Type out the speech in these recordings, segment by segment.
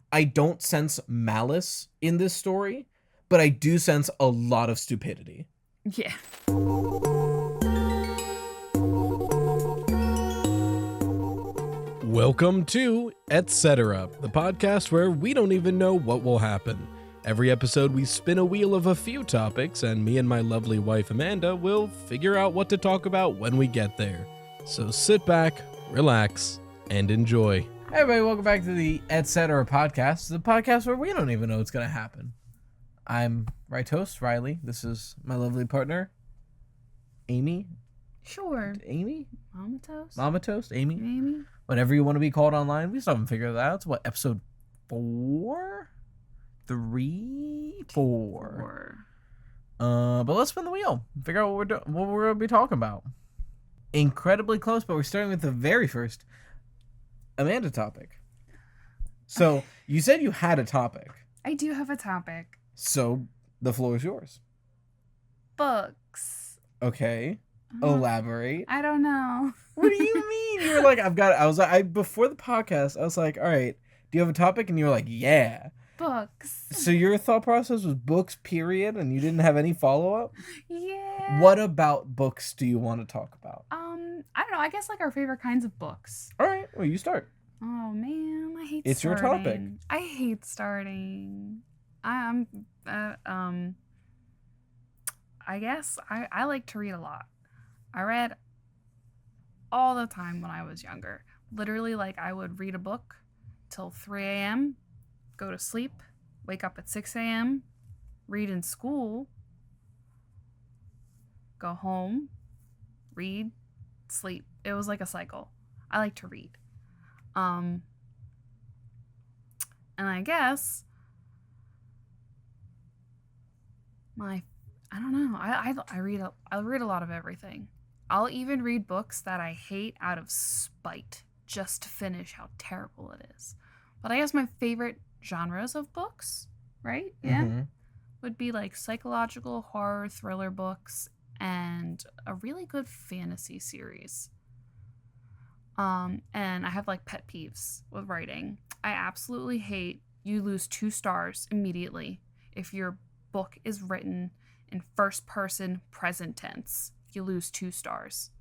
I don't sense malice in this story, but I do sense a lot of stupidity. Yeah. Welcome to Etc., the podcast where we don't even know what will happen. Every episode we spin a wheel of a few topics, and me and my lovely wife Amanda will figure out what to talk about when we get there. So sit back, relax, and enjoy. Hey everybody, welcome back to the Etc. podcast, the podcast where we don't even know what's going to happen. I'm right host, Riley. This is my lovely partner, Amy. Sure. Amy? Mama Toast? Mama Toast? Amy? Amy? Whatever you want to be called online. We still haven't figured that out. It's what, episode 4? 3? 4. But let's spin the wheel. Figure out what we're going to be talking about. Incredibly close, but we're starting with the very first Amanda topic. So, you said you had a topic. I do have a topic. So, the floor is yours. Books. Okay. Elaborate. I don't know. What do you mean? You were like, before the podcast, I was like, all right, do you have a topic? And you were like, yeah. Books. So your thought process was books, period, and you didn't have any follow-up? Yeah. What about books do you want to talk about? I don't know. I guess like our favorite kinds of books. All right, well, you start. Oh man, I hate It's starting. your topic. I hate starting. I guess I like to read a lot. I read all the time when I was younger. Literally, like, I would read a book till 3 a.m., go to sleep, wake up at 6 a.m., read in school, go home, read, sleep. It was like a cycle. I like to read. And I guess I don't know. I read a lot of everything. I'll even read books that I hate out of spite, just to finish how terrible it is. But I guess my favorite genres of books, right? Yeah. Mm-hmm. Would be like psychological horror thriller books and a really good fantasy series. And I have like pet peeves with writing. I absolutely hate you lose 2 stars immediately if your book is written in first person present tense. You lose 2 stars.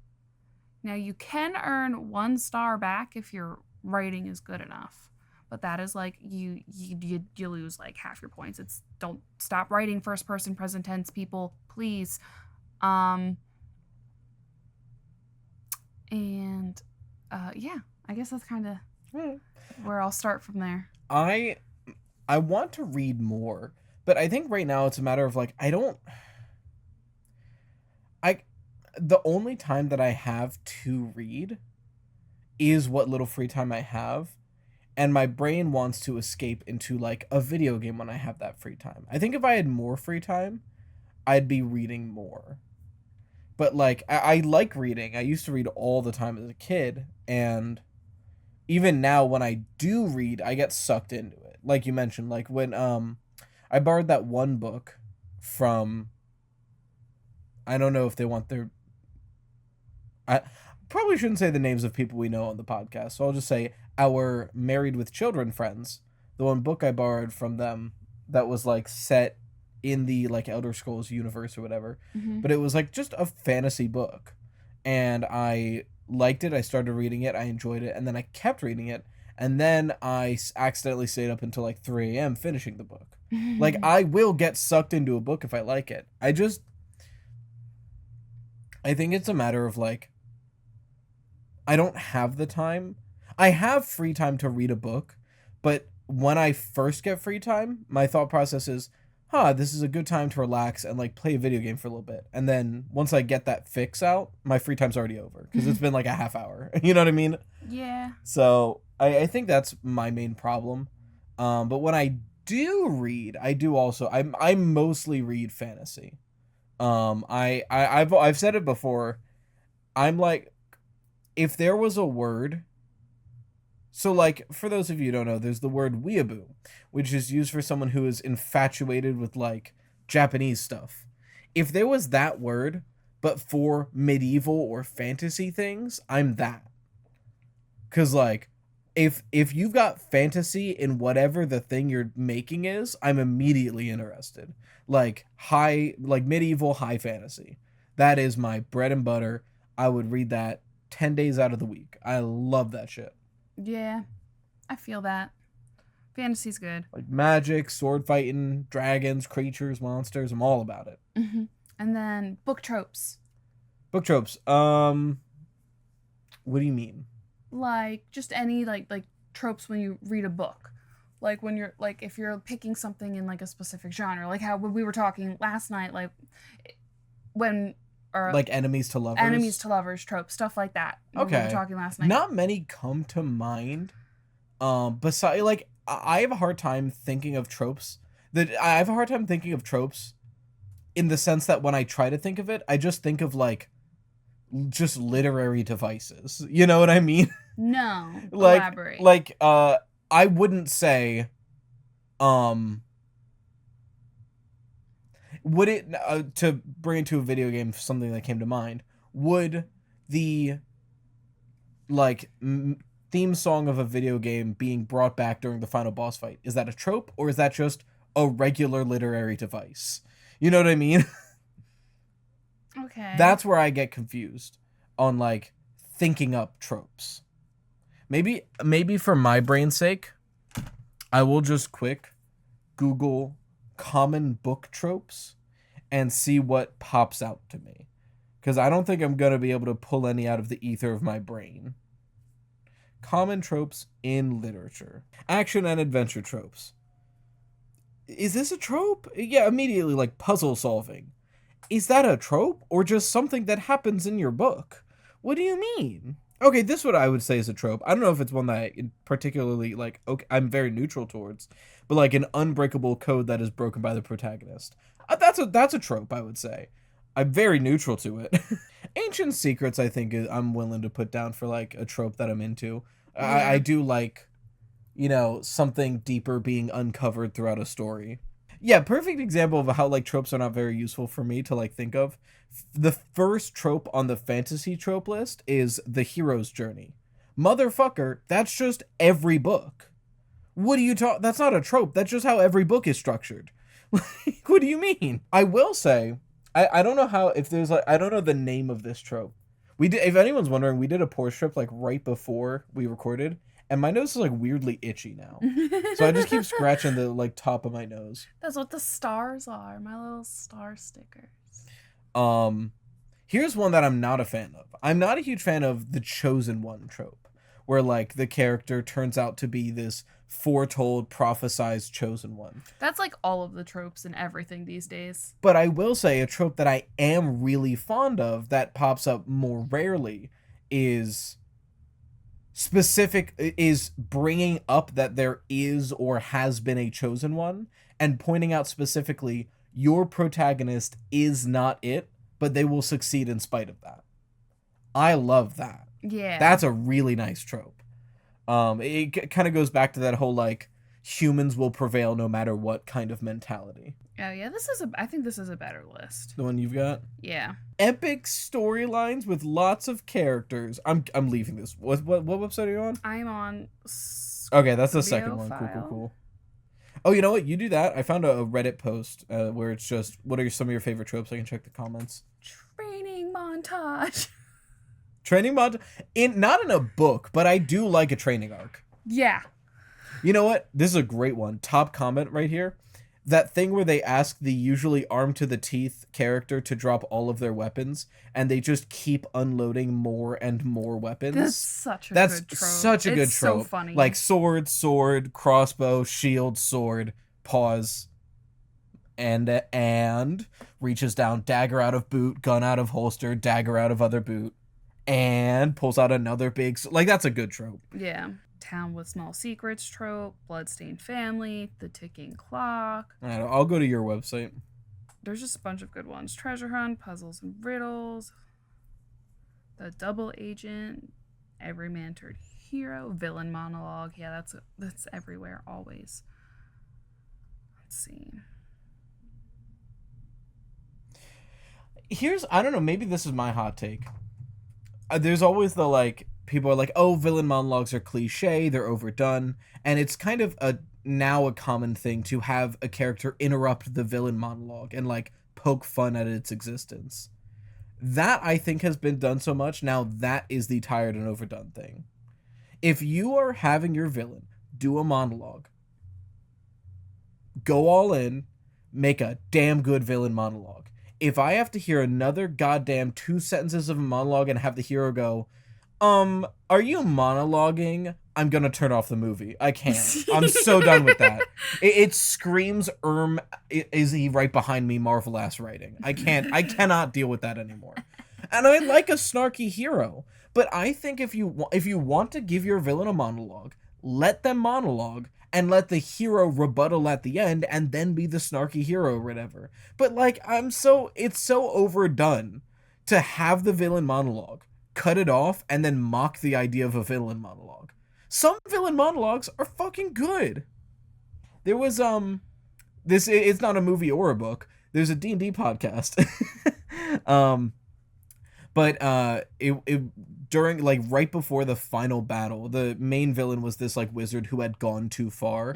Now you can earn 1 star back if your writing is good enough, but that is like you lose like half your points. Don't stop writing first person present tense, people, please. Yeah, I guess that's kind of where I'll start from there. I want to read more, but I think right now it's a matter of like the only time that I have to read is what little free time I have, and my brain wants to escape into like a video game when I have that free time. I think if I had more free time, I'd be reading more. But like I like reading. I used to read all the time as a kid, and even now when I do read, I get sucked into it. Like you mentioned, like when I borrowed that one book from, I don't know if they want their, I probably shouldn't say the names of people we know on the podcast, so I'll just say our Married with Children friends. The one book I borrowed from them that was like set in the like Elder Scrolls universe or whatever, but it was like just a fantasy book, and I liked it. I started reading it, I enjoyed it, and then I kept reading it, and then I accidentally stayed up until like 3 a.m. finishing the book. Like, I will get sucked into a book if I like it. I think it's a matter of like, I don't have the time. I have free time to read a book, but when I first get free time, my thought process is, this is a good time to relax and like play a video game for a little bit. And then once I get that fix out, my free time's already over because it's been like a half hour. You know what I mean? Yeah. So I think that's my main problem. But when I do read, I mostly read fantasy. I've said it before. I'm like, if there was a word, so like for those of you who don't know, there's the word weeaboo, which is used for someone who is infatuated with like Japanese stuff. If there was that word, but for medieval or fantasy things, I'm that. 'Cause like if you've got fantasy in whatever the thing you're making is, I'm immediately interested. Like medieval high fantasy. That is my bread and butter. I would read that 10 days out of the week. I love that shit. Yeah, I feel that. Fantasy's good. Like magic, sword fighting, dragons, creatures, monsters. I'm all about it. Mm-hmm. And then book tropes. Book tropes. What do you mean? Like just any like tropes when you read a book. Like when you're like if you're picking something in like a specific genre, like how when we were talking last night, like when or like enemies to lovers tropes, stuff like that. Okay. We were talking last night. Not many come to mind. Besides, like I have a hard time thinking of tropes. I have a hard time thinking of tropes in the sense that when I try to think of it, I just think of like just literary devices. You know what I mean? No. Like, elaborate. Like I wouldn't say would it to bring it to a video game, something that came to mind, would the like theme song of a video game being brought back during the final boss fight, is that a trope or is that just a regular literary device? You know what I mean? Okay. That's where I get confused on like thinking up tropes. Maybe for my brain's sake, I will just quick Google common book tropes and see what pops out to me. Because I don't think I'm going to be able to pull any out of the ether of my brain. Common tropes in literature. Action and adventure tropes. Is this a trope? Yeah, immediately, like puzzle solving. Is that a trope or just something that happens in your book? What do you mean? Okay, this is what I would say is a trope. I don't know if it's one that I particularly, like, okay, I'm very neutral towards, but like an unbreakable code that is broken by the protagonist. That's a trope, I would say. I'm very neutral to it. Ancient secrets, I think, I'm willing to put down for like a trope that I'm into. Yeah. I do like, you know, something deeper being uncovered throughout a story. Yeah, perfect example of how like tropes are not very useful for me to like think of. The first trope on the fantasy trope list is the hero's journey. Motherfucker, that's just every book. What do you talk? That's not a trope. That's just how every book is structured. Like, what do you mean? I will say, I don't know how, if there's like, I don't know the name of this trope. We did, if anyone's wondering, we did a pour strip like right before we recorded, and my nose is like weirdly itchy now. So I just keep scratching the like top of my nose. That's what the stars are, my little star stickers. Here's one that I'm not a fan of. I'm not a huge fan of the chosen one trope, where like the character turns out to be this foretold, prophesized chosen one. That's like all of the tropes and everything these days. But I will say a trope that I am really fond of that pops up more rarely is bringing up that there is or has been a chosen one and pointing out specifically your protagonist is not it, but they will succeed in spite of that. I love that. Yeah. That's a really nice trope. It kind of goes back to that whole like humans will prevail no matter what kind of mentality. Oh yeah, I think this is a better list. The one you've got? Yeah. Epic storylines with lots of characters. I'm leaving this. What website are you on? I'm on. Okay, that's the second one. File. Cool. Oh, you know what? You do that. I found a Reddit post where it's just, what are some of your favorite tropes? I can check the comments. Training montage. Training montage. Not in a book, but I do like a training arc. Yeah. You know what? This is a great one. Top comment right here. That thing where they ask the usually armed to the teeth character to drop all of their weapons, and they just keep unloading more and more weapons. That's such a good trope. Such a good trope. So funny. Like sword, crossbow, shield, sword, pause, and reaches down, dagger out of boot, gun out of holster, dagger out of other boot, and pulls out another big... Like, that's a good trope. Yeah. Town with small secrets trope, bloodstained family, the ticking clock. I'll go to your website. There's just a bunch of good ones. Treasure hunt, puzzles and riddles, the double agent, every man turned hero, villain monologue. Yeah, that's everywhere always. Let's see. I don't know, maybe this is my hot take. There's always the like people are like, oh, villain monologues are cliche, they're overdone, and it's kind of now a common thing to have a character interrupt the villain monologue and like poke fun at its existence. That, I think, has been done so much, now that is the tired and overdone thing. If you are having your villain do a monologue, go all in, make a damn good villain monologue. If I have to hear another goddamn 2 sentences of a monologue and have the hero go, are you monologuing? I'm gonna turn off the movie. I can't. I'm so done with that. It screams, is he right behind me, Marvel ass writing. I cannot deal with that anymore. And I like a snarky hero, but I think if you want to give your villain a monologue, let them monologue, and let the hero rebuttal at the end, and then be the snarky hero or whatever. But like, it's so overdone to have the villain monologue, cut it off, and then mock the idea of a villain monologue. Some villain monologues are fucking good. There was it's not a movie or a book. There's a D&D podcast. It during, like, right before the final battle, the main villain was this like wizard who had gone too far.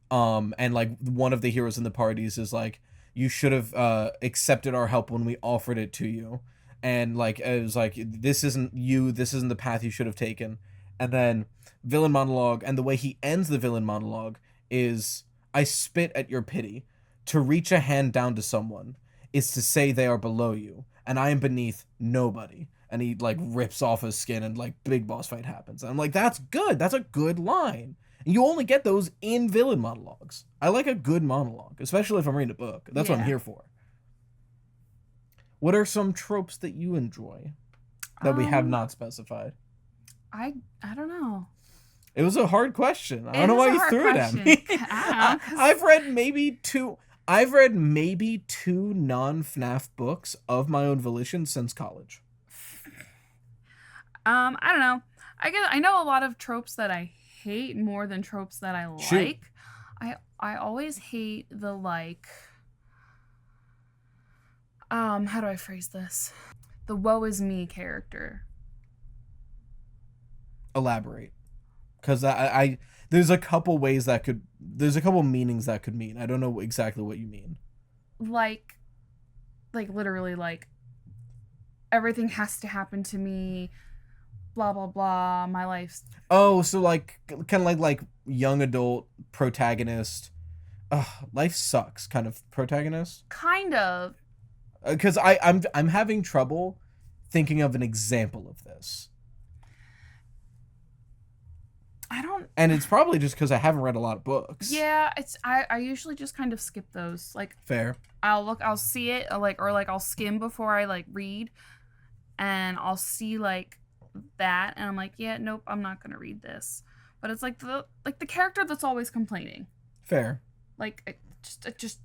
And like one of the heroes in the parties is like, you should have accepted our help when we offered it to you. And like, it was like, this isn't the path you should have taken. And then villain monologue, and the way he ends the villain monologue is, I spit at your pity. To reach a hand down to someone is to say they are below you, and I am beneath nobody. And he like rips off his skin, and like big boss fight happens. And I'm like, that's good. That's a good line. And you only get those in villain monologues. I like a good monologue, especially if I'm reading a book. That's what I'm here for. What are some tropes that you enjoy that we have not specified? I don't know. It was a hard question. I don't know why you threw it at me. I've read maybe two non-FNAF books of my own volition since college. I don't know. I know a lot of tropes that I hate more than tropes that I like. Shoot. I always hate the like. How do I phrase this? The woe is me character. Elaborate. Because there's a couple ways there's a couple meanings that could mean. I don't know exactly what you mean. Like literally, like, everything has to happen to me, blah, blah, blah, my life's... Oh, so like, kind of like young adult protagonist, life sucks kind of protagonist? Kind of. Because I'm having trouble thinking of an example of this. And it's probably just because I haven't read a lot of books. Yeah, I usually just kind of skip those. Like, fair. I'll see it, or I'll skim before I like read, and I'll see like that, and I'm like, yeah, nope, I'm not gonna read this. But it's like the character that's always complaining. Fair. Like, it just.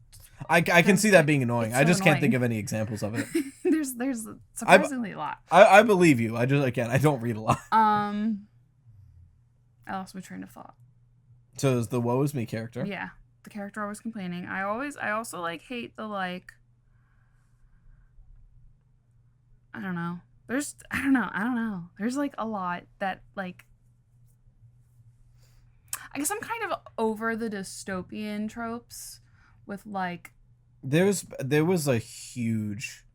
I can see that being annoying. I just annoying. Can't think of any examples of it. there's surprisingly a lot. I believe you. I don't read a lot. I lost my train of thought. So it's the woe is me character. Yeah, the character always complaining. I also like hate the like. I don't know. I don't know. There's like a lot that like. I guess I'm kind of over the dystopian tropes, with like. There was a huge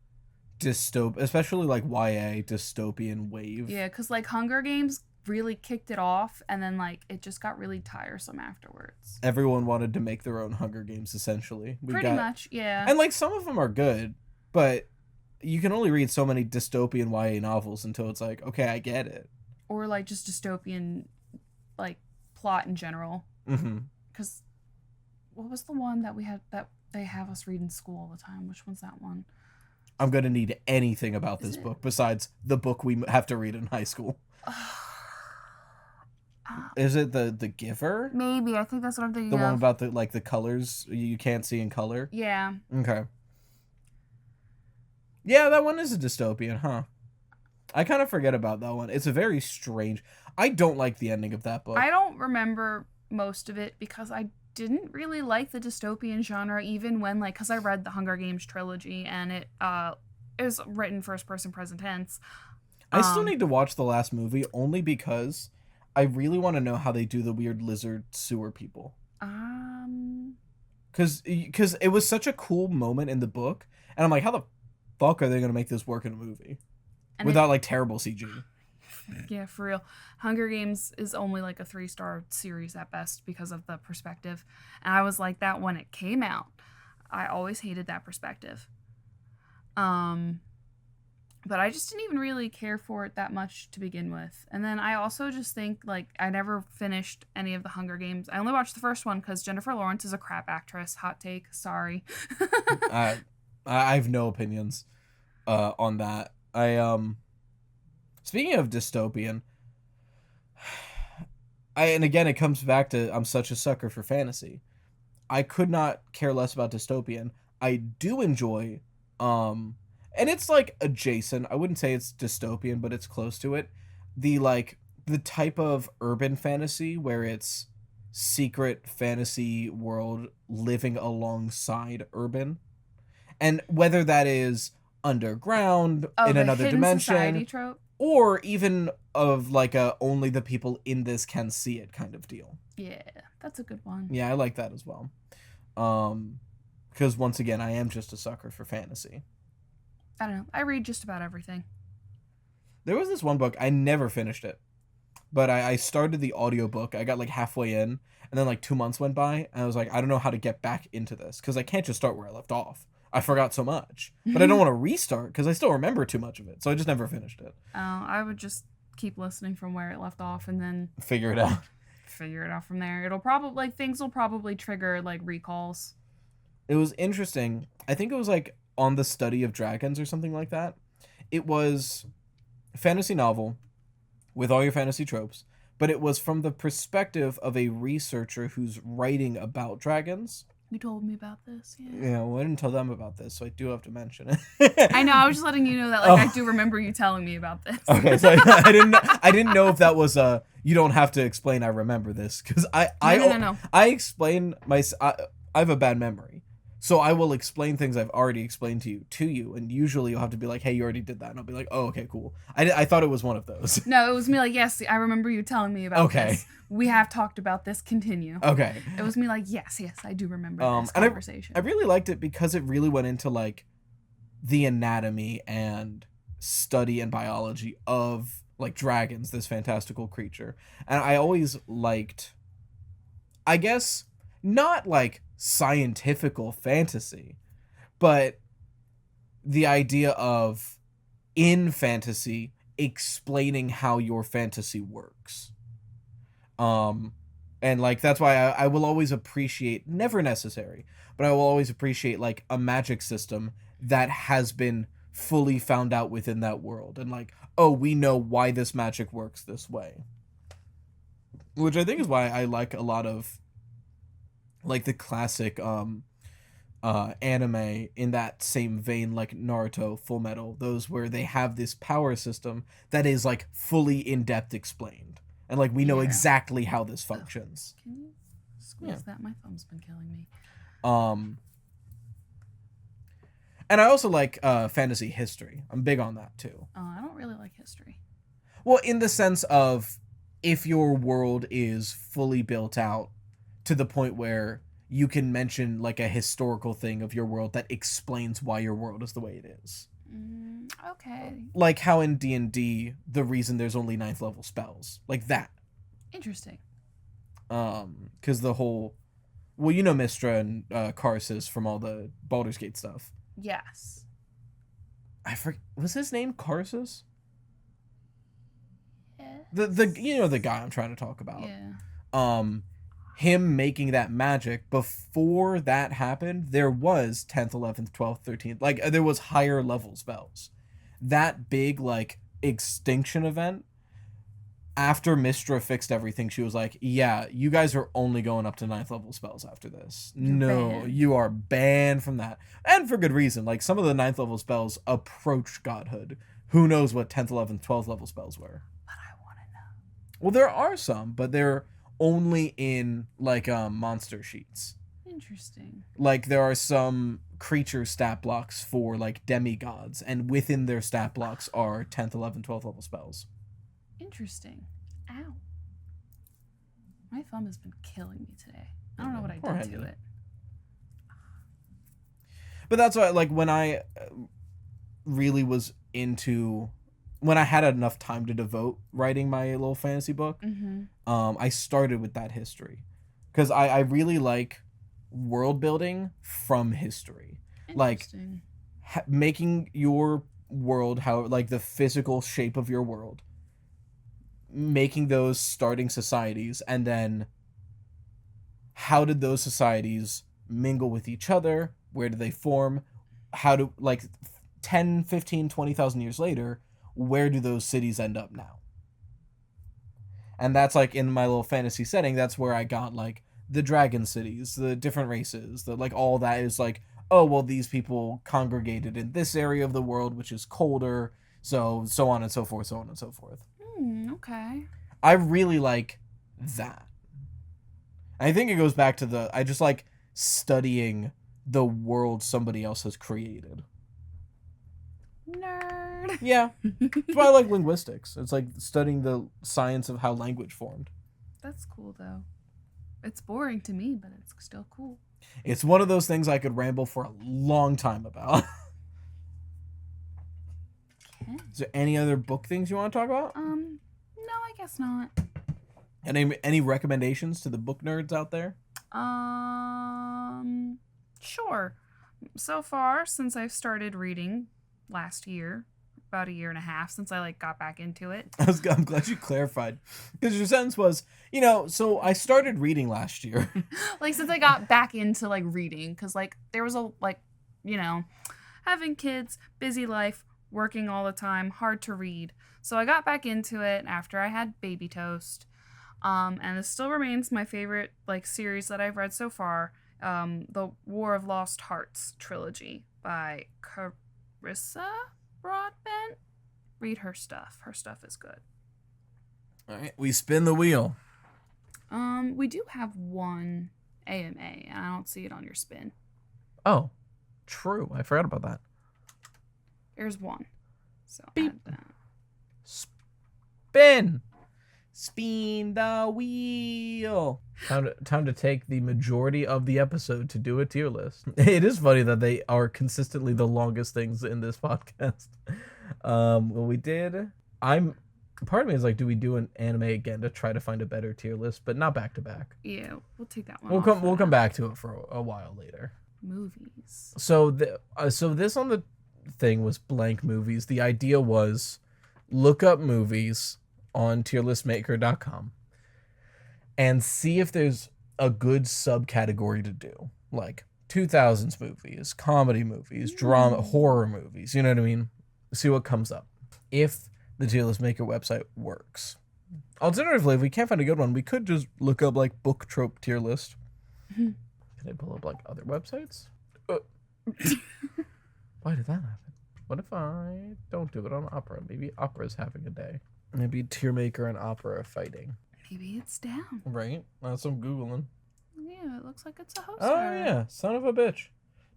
especially like YA dystopian wave. Yeah, because like Hunger Games really kicked it off, and then like it just got really tiresome afterwards. Everyone wanted to make their own Hunger Games, essentially. Pretty much, yeah. And like some of them are good, but you can only read so many dystopian YA novels until it's like, okay, I get it. Or like just dystopian like plot in general. Because what was the one that we had that they have us read in school all the time? Which one's that one? I'm gonna need anything about this book besides the book we have to read in high school. Is it the Giver? Maybe. I think that's what I'm thinking of. The one about the colors you can't see in color? Yeah. Okay. Yeah, that one is a dystopian, huh? I kind of forget about that one. It's a very strange... I don't like the ending of that book. I don't remember most of it because I didn't really like the dystopian genre, even when, like, because I read the Hunger Games trilogy, and it was written first person present tense. I still need to watch the last movie only because I really want to know how they do the weird lizard sewer people. Because it was such a cool moment in the book, and I'm like, how the fuck are they going to make this work in a movie without like terrible CG? Yeah, for real. Hunger Games is only like a 3-star series at best because of the perspective. And I was like that when it came out. I always hated that perspective. But I just didn't even really care for it that much to begin with. And then I also just think, like, I never finished any of the Hunger Games. I only watched the first one because Jennifer Lawrence is a crap actress. Hot take. Sorry. I have no opinions on that. Speaking of dystopian, and again, it comes back to I'm such a sucker for fantasy. I could not care less about dystopian. I do enjoy, and it's like adjacent. I wouldn't say it's dystopian, but it's close to it. The type of urban fantasy where it's secret fantasy world living alongside urban, and whether that is underground in another dimension, society trope, or even of like a only the people in this can see it kind of deal. Yeah, that's a good one. Yeah, I like that as well. Because once again, I am just a sucker for fantasy. I don't know. I read just about everything. There was this one book, I never finished it, but I started the audiobook. I got like halfway in, and then like 2 months went by, and I was like, I don't know how to get back into this, because I can't just start where I left off. I forgot so much, but I don't want to restart because I still remember too much of it, so I just never finished it. I would just keep listening from where it left off and then figure it out from there. It'll probably things will probably trigger like recalls. It was interesting. I think it was like on the study of dragons or something like that. It was a fantasy novel with all your fantasy tropes, but it was from the perspective of a researcher who's writing about dragons. You told me about this, yeah. Yeah, well, I didn't tell them about this, so I do have to mention it. I know, I was just letting you know that, like, I do remember you telling me about this. Okay, so I didn't know if that was you don't have to explain I remember this, because No. I explain I have a bad memory. So I will explain things I've already explained to you, and usually you'll have to be like, hey, you already did that, and I'll be like, oh, okay, cool. I thought it was one of those. No, it was me like, yes, I remember you telling me about this. We have talked about this, continue. Okay. It was me like, yes, I do remember this and conversation. I really liked it because it really went into like the anatomy and study and biology of like dragons, this fantastical creature. And I always liked, I guess, not like scientifical fantasy, but the idea of in fantasy explaining how your fantasy works. And like that's why I will always appreciate, never necessary, but I will always appreciate like a magic system that has been fully found out within that world, and like, oh, we know why this magic works this way, which I think is why I like a lot of like the classic anime in that same vein, like Naruto, Full Metal, those where they have this power system that is like fully in-depth explained, and like we know exactly how this functions. Can you squeeze that? My thumb's been killing me. And I also like fantasy history. I'm big on that too. I don't really like history. Well, in the sense of if your world is fully built out to the point where you can mention like a historical thing of your world that explains why your world is the way it is. Okay. Like how in D&D, the reason there's only 9th level spells. Like that. Interesting. Because the whole... Well, you know Mystra and Karsus from all the Baldur's Gate stuff. Yes. I forget... Was his name Karsus? Yes. The you know the guy I'm trying to talk about. Yeah. Him making that magic, before that happened, there was 10th, 11th, 12th, 13th. Like, there was higher level spells. That big, like, extinction event, after Mystra fixed everything, she was like, yeah, you guys are only going up to 9th level spells after this. You are banned from that. And for good reason. Like, some of the 9th level spells approach godhood. Who knows what 10th, 11th, 12th level spells were. But I want to know. Well, there are some, but they're only in like monster sheets. Interesting. Like, there are some creature stat blocks for, like, demigods, and within their stat blocks are 10th, 11th, 12th level spells. Interesting. Ow. My thumb has been killing me today. I don't know what I Poor did to Henry. it. But that's why, like, when I really was into... When I had enough time to devote writing my little fantasy book, I started with that history. Because I really like world building from history. Like, making your world, how, like, the physical shape of your world, making those starting societies, and then how did those societies mingle with each other? Where do they form? How do, like, 10, 15, 20,000 years later, where do those cities end up now? And that's, like, in my little fantasy setting, that's where I got, like, the dragon cities, the different races, the, like, all that is like, oh, well, these people congregated in this area of the world, which is colder, so on and so forth, so on and so forth. Okay. I really like that. I think it goes back to I just like studying the world somebody else has created. Nerd. Yeah. That's why I like linguistics. It's like studying the science of how language formed. That's cool, though. It's boring to me, but it's still cool. It's one of those things I could ramble for a long time about. Okay. Is there any other book things you want to talk about? No, I guess not. Any recommendations to the book nerds out there? Sure. So far, since I've started reading last year, about a year and a half since I like got back into it. I'm glad you clarified, because your sentence was, so I started reading last year. Like, since I got back into like reading, because like there was a having kids, busy life, working all the time, hard to read. So I got back into it after I had Baby Toast. And it still remains my favorite like series that I've read so far. The War of Lost Hearts trilogy by Carissa Broadbent. Read her stuff. Her stuff is good. All right, we spin the wheel. We do have one AMA, and I don't see it on your spin. Oh, true. I forgot about that. There's one. So Beep. add that. Spin. Spin the wheel. Time to take the majority of the episode to do a tier list. It is funny that they are consistently the longest things in this podcast. Well, we did. Part of me is like, do we do an anime again to try to find a better tier list, but not back to back. Yeah, we'll take that one. We'll come back to it for a while later. Movies. So this on the thing was blank movies. The idea was look up movies on tierlistmaker.com and see if there's a good subcategory to do, like 2000s movies, comedy movies, drama, horror movies. You know what I mean? See what comes up. If the Tier List Maker website works. Alternatively, if we can't find a good one, we could just look up like book trope tier list. Can I pull up like other websites? Why did that happen? What if I don't do it on Opera? Maybe Opera's having a day. Maybe Tiermaker and Opera are fighting. Maybe it's down. Right? That's what I'm Googling. Yeah, it looks like it's a host. Oh, yeah. Son of a bitch.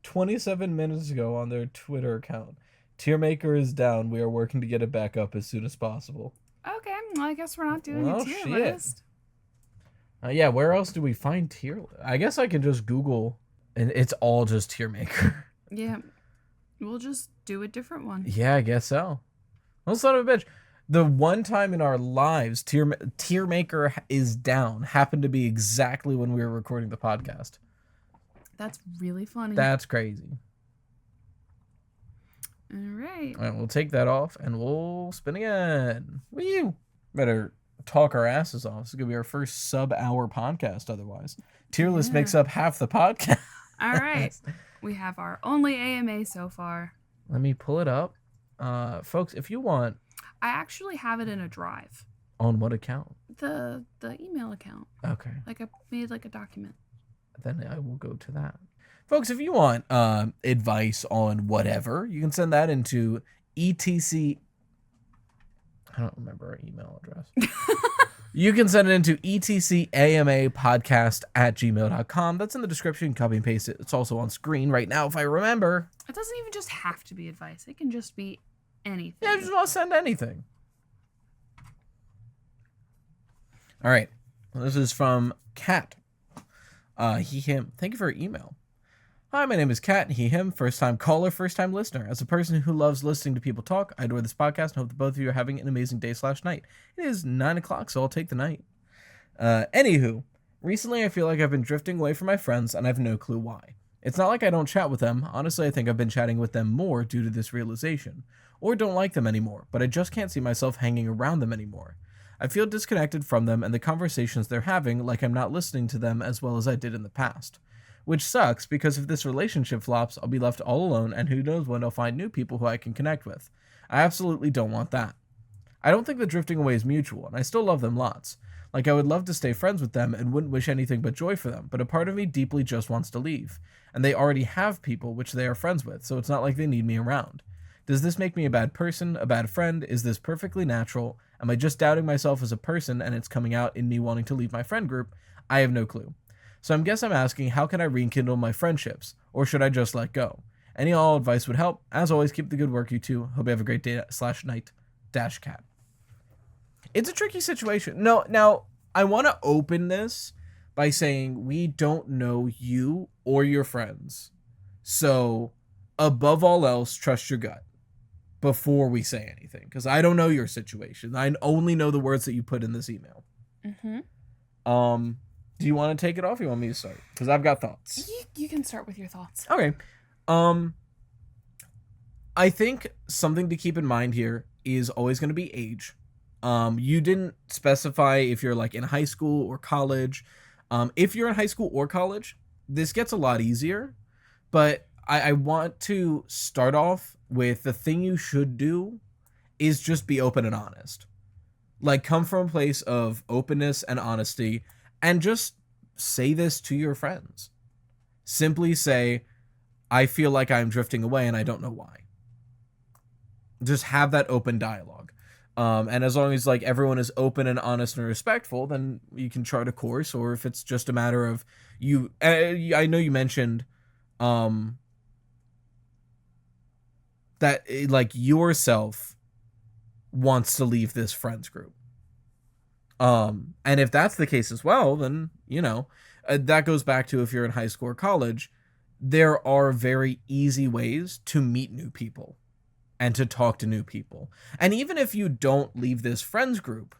27 minutes ago on their Twitter account. Tiermaker is down. We are working to get it back up as soon as possible. Okay, well, I guess we're not doing a tier list. Yeah, where else do we find tier list? I guess I can just Google, and it's all just Tiermaker. Yeah, we'll just do a different one. Yeah, I guess so. Well, son of a bitch. The one time in our lives Tiermaker is down happened to be exactly when we were recording the podcast. That's really funny. That's crazy. All right. All right, we'll take that off and we'll spin again. Woo! Better talk our asses off. This is going to be our first sub-hour podcast otherwise. Tier list makes up half the podcast. All right. We have our only AMA so far. Let me pull it up. Folks, if you want... I actually have it in a drive. On what account? The email account. Okay. Like I made like a document. Then I will go to that. Folks, if you want advice on whatever, you can send that into etc. I don't remember our email address. You can send it into etcamapodcast@gmail.com. That's in the description. Copy and paste it. It's also on screen right now if I remember. It doesn't even just have to be advice. It can just be anything. Yeah, I just want to send anything. All right. Well, this is from Kat. He, him. Thank you for your email. Hi, my name is Kat, he, him, first-time caller, first-time listener. As a person who loves listening to people talk, I adore this podcast and hope that both of you are having an amazing day/night. It is 9 o'clock, so I'll take the night. Anywho, recently I feel like I've been drifting away from my friends, and I have no clue why. It's not like I don't chat with them. Honestly, I think I've been chatting with them more due to this realization. Or don't like them anymore, but I just can't see myself hanging around them anymore. I feel disconnected from them and the conversations they're having, like I'm not listening to them as well as I did in the past. Which sucks, because if this relationship flops, I'll be left all alone, and who knows when I'll find new people who I can connect with. I absolutely don't want that. I don't think the drifting away is mutual, and I still love them lots. Like, I would love to stay friends with them and wouldn't wish anything but joy for them, but a part of me deeply just wants to leave. And they already have people which they are friends with, so it's not like they need me around. Does this make me a bad person, a bad friend? Is this perfectly natural? Am I just doubting myself as a person, and it's coming out in me wanting to leave my friend group? I have no clue. So I'm asking, how can I rekindle my friendships? Or should I just let go? Any all advice would help. As always, keep the good work, you two. Hope you have a great day/night. Cat. It's a tricky situation. No, now, I want to open this by saying we don't know you or your friends. So, above all else, trust your gut before we say anything. Because I don't know your situation. I only know the words that you put in this email. Mm-hmm. Do you want to take it off or you want me to start? Because I've got thoughts. You can start with your thoughts. Okay. I think something to keep in mind here is always going to be age. You didn't specify if you're like in high school or college. If you're in high school or college, this gets a lot easier. But I want to start off with the thing you should do is just be open and honest. Like, come from a place of openness and honesty. And just say this to your friends. Simply say, I feel like I'm drifting away and I don't know why. Just have that open dialogue. And as long as like everyone is open and honest and respectful, then you can chart a course. Or if it's just a matter of you, I know you mentioned that like yourself wants to leave this friends group. And if that's the case as well, then, you know, that goes back to if you're in high school or college, there are very easy ways to meet new people and to talk to new people. And even if you don't leave this friends group,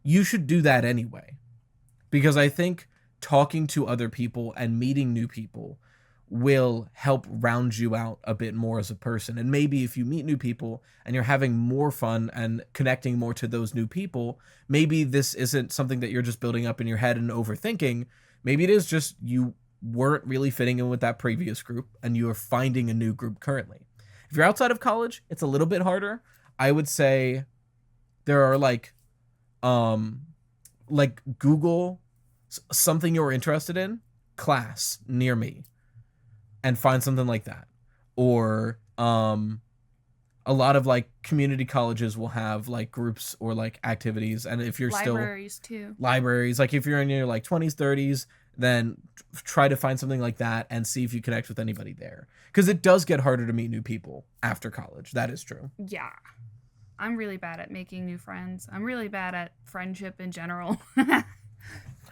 you should do that anyway. Because I think talking to other people and meeting new people will help round you out a bit more as a person. And maybe if you meet new people and you're having more fun and connecting more to those new people, maybe this isn't something that you're just building up in your head and overthinking. Maybe it is just you weren't really fitting in with that previous group and you are finding a new group currently. If you're outside of college, it's a little bit harder. I would say there are like Google something you're interested in, class near me, and find something like that. Or a lot of like community colleges will have like groups or like activities. And if you're libraries too. Libraries, like if you're in your like 20s, 30s, then try to find something like that and see if you connect with anybody there. Because it does get harder to meet new people after college. That is true. Yeah. I'm really bad at making new friends. I'm really bad at friendship in general.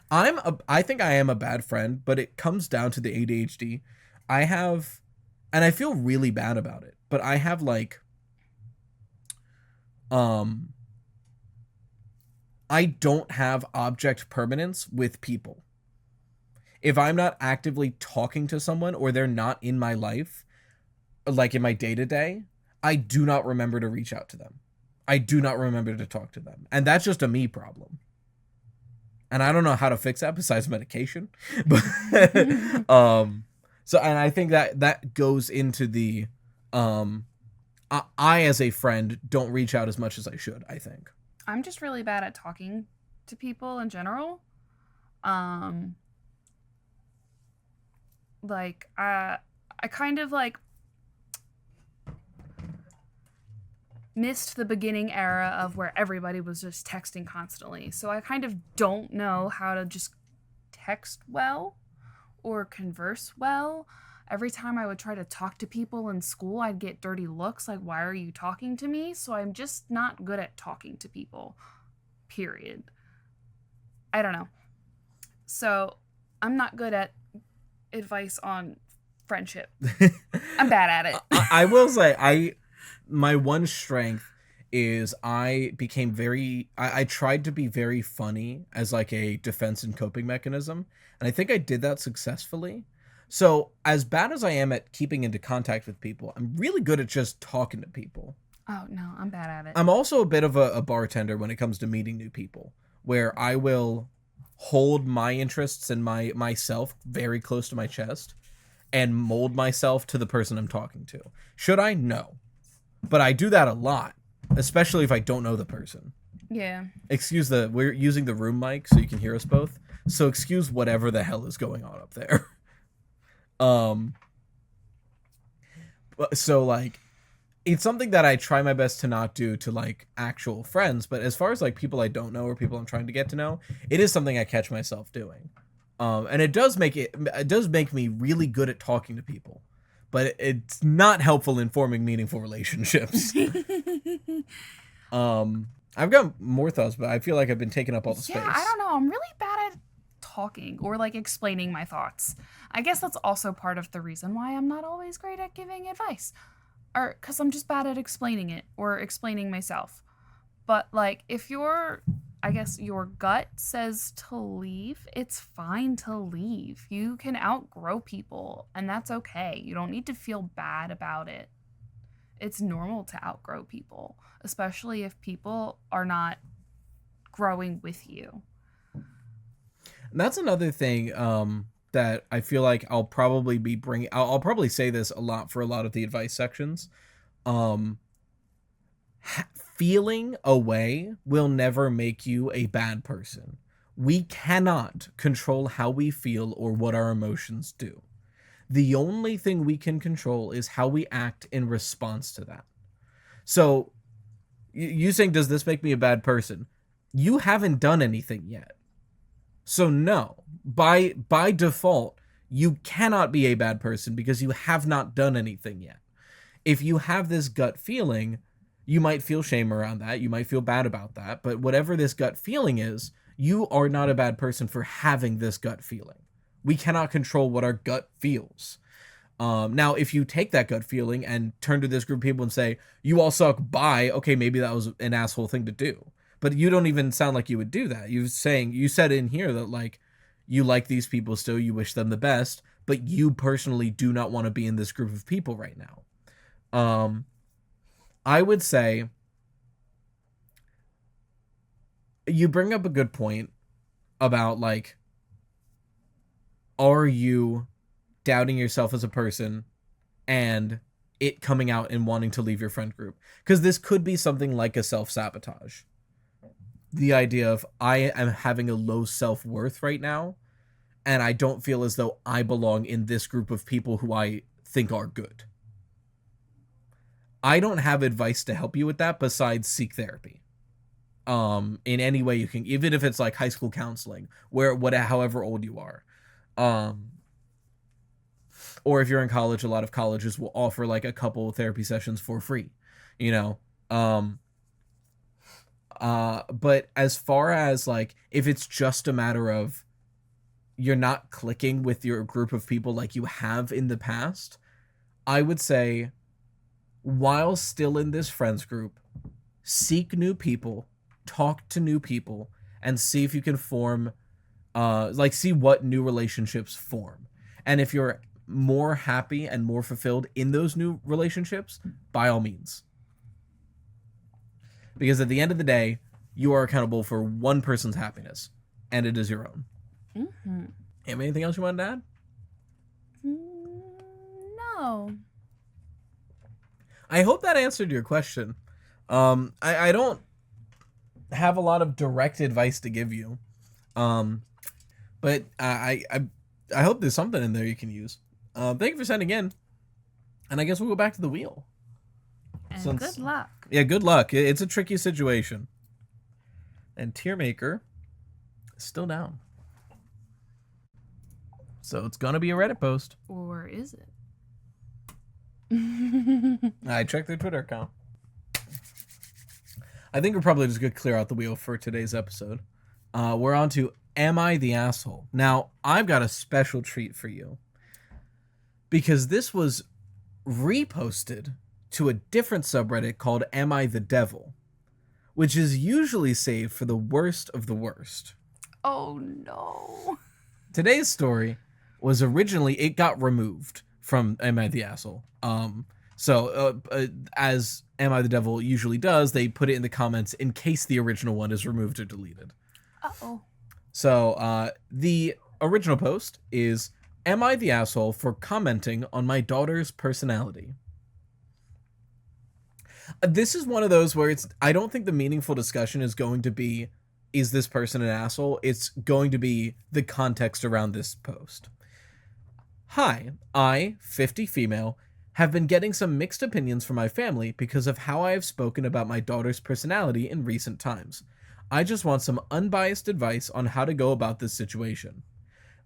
I think I am a bad friend, but it comes down to the ADHD. I have, and I feel really bad about it, but I have like, I don't have object permanence with people. If I'm not actively talking to someone or they're not in my life, like in my day-to-day, I do not remember to reach out to them. I do not remember to talk to them. And that's just a me problem. And I don't know how to fix that besides medication. But so, and I think that goes into the I as a friend don't reach out as much as I should, I think. I'm just really bad at talking to people in general. Like I kind of like missed the beginning era of where everybody was just texting constantly. So I kind of don't know how to just text well or converse well. Every time I would try to talk to people in school, I'd get dirty looks like, why are you talking to me? So I'm just not good at talking to people, period. I don't know. So I'm not good at advice on friendship. I'm bad at it. I will say, my one strength is I tried to be very funny as like a defense and coping mechanism. And I think I did that successfully. So as bad as I am at keeping into contact with people, I'm really good at just talking to people. Oh, no, I'm bad at it. I'm also a bit of a bartender when it comes to meeting new people, where I will hold my interests and myself very close to my chest and mold myself to the person I'm talking to. Should I? No. But I do that a lot, especially if I don't know the person. Yeah. We're using the room mic so you can hear us both. So excuse whatever the hell is going on up there. So like, it's something that I try my best to not do to like actual friends, but as far as like people I don't know or people I'm trying to get to know, it is something I catch myself doing. And it does make me really good at talking to people, but it's not helpful in forming meaningful relationships. I've got more thoughts, but I feel like I've been taking up all the space. Yeah, I don't know. I'm really bad at talking or like explaining my thoughts. I guess that's also part of the reason why I'm not always great at giving advice. Or because I'm just bad at explaining it or explaining myself. But like if your gut says to leave, it's fine to leave. You can outgrow people and that's okay. You don't need to feel bad about it. It's normal to outgrow people, especially if people are not growing with you. And that's another thing that I feel like I'll probably be bringing. I'll probably say this a lot for a lot of the advice sections. Feeling away will never make you a bad person. We cannot control how we feel or what our emotions do. The only thing we can control is how we act in response to that. So, you saying, does this make me a bad person? You haven't done anything yet. So no, by default, you cannot be a bad person because you have not done anything yet. If you have this gut feeling, you might feel shame around that. You might feel bad about that. But whatever this gut feeling is, you are not a bad person for having this gut feeling. We cannot control what our gut feels. Now, if you take that gut feeling and turn to this group of people and say, you all suck, bye, okay, maybe that was an asshole thing to do. But you don't even sound like you would do that. You said in here that like you like these people still, you wish them the best, but you personally do not want to be in this group of people right now. I would say you bring up a good point about like, are you doubting yourself as a person and it coming out and wanting to leave your friend group? Because this could be something like a self-sabotage. The idea of I am having a low self-worth right now, and I don't feel as though I belong in this group of people who I think are good. I don't have advice to help you with that besides seek therapy. In any way you can, even if it's like high school counseling, however old you are. Or if you're in college, a lot of colleges will offer like a couple of therapy sessions for free, you know? But as far as like, if it's just a matter of you're not clicking with your group of people like you have in the past, I would say, while still in this friends group, seek new people, talk to new people, and see if you can form, see what new relationships form. And if you're more happy and more fulfilled in those new relationships, by all means. Because at the end of the day, you are accountable for one person's happiness, and it is your own. Mm-hmm. Anything else you wanted to add? No. I hope that answered your question. I don't have a lot of direct advice to give you, but I hope there's something in there you can use. Thank you for sending in, and I guess we'll go back to the wheel. And good luck. Yeah, good luck. It's a tricky situation. And Tiermaker is still down. So it's going to be a Reddit post. Or is it? I checked their Twitter account. I think we're probably just going to clear out the wheel for today's episode. We're on to Am I the Asshole? Now, I've got a special treat for you. Because this was reposted to a different subreddit called Am I the Devil? Which is usually saved for the worst of the worst. Oh, no. Today's story was originally, it got removed from Am I the Asshole? As Am I the Devil usually does, they put it in the comments in case the original one is removed or deleted. Uh-oh. So, the original post is, Am I the asshole for commenting on my daughter's personality? This is one of those where I don't think the meaningful discussion is going to be, is this person an asshole? It's going to be the context around this post. Hi, I, 50 female, have been getting some mixed opinions from my family because of how I have spoken about my daughter's personality in recent times. I just want some unbiased advice on how to go about this situation.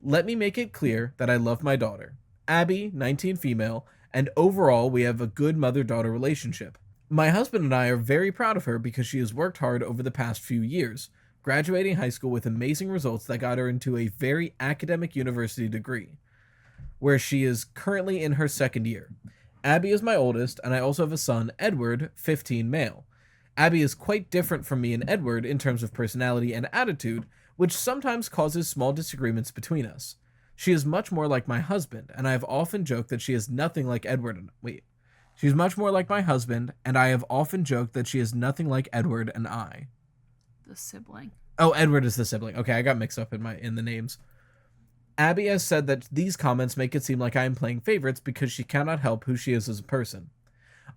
Let me make it clear that I love my daughter, Abby, 19 female, and overall we have a good mother-daughter relationship. My husband and I are very proud of her because she has worked hard over the past few years, graduating high school with amazing results that got her into a very academic university degree, where she is currently in her second year. Abby is my oldest, and I also have a son, Edward, 15 male. Abby is quite different from me and Edward in terms of personality and attitude, which sometimes causes small disagreements between us. She is much more like my husband, and I have often joked that she is nothing like Edward. She's much more like my husband, and I have often joked that she is nothing like Edward and I. The sibling. Oh, Edward is the sibling. Okay, I got mixed up in the names. Abby has said that these comments make it seem like I am playing favorites because she cannot help who she is as a person.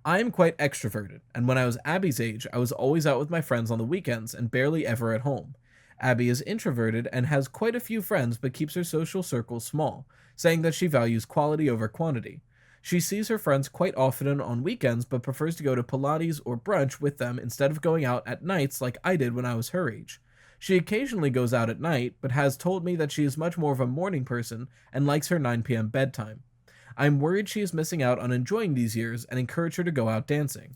I am quite extroverted, and when I was Abby's age, I was always out with my friends on the weekends and barely ever at home. Abby is introverted and has quite a few friends but keeps her social circle small, saying that she values quality over quantity. She sees her friends quite often on weekends but prefers to go to Pilates or brunch with them instead of going out at nights like I did when I was her age. She occasionally goes out at night, but has told me that she is much more of a morning person and likes her 9 p.m. bedtime. I am worried she is missing out on enjoying these years and encourage her to go out dancing.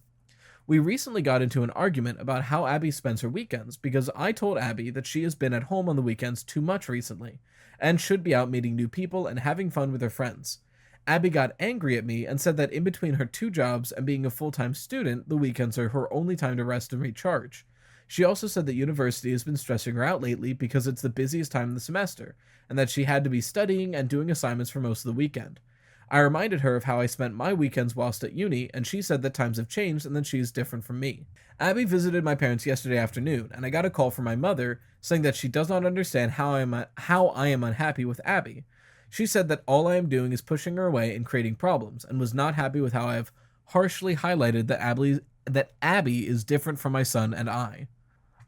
We recently got into an argument about how Abby spends her weekends because I told Abby that she has been at home on the weekends too much recently and should be out meeting new people and having fun with her friends. Abby got angry at me and said that in between her 2 jobs and being a full-time student, the weekends are her only time to rest and recharge. She also said that university has been stressing her out lately because it's the busiest time of the semester, and that she had to be studying and doing assignments for most of the weekend. I reminded her of how I spent my weekends whilst at uni, and she said that times have changed and that she is different from me. Abby visited my parents yesterday afternoon, and I got a call from my mother saying that she does not understand how I am unhappy with Abby. She said that all I am doing is pushing her away and creating problems, and was not happy with how I have harshly highlighted that Abby is different from my son and I.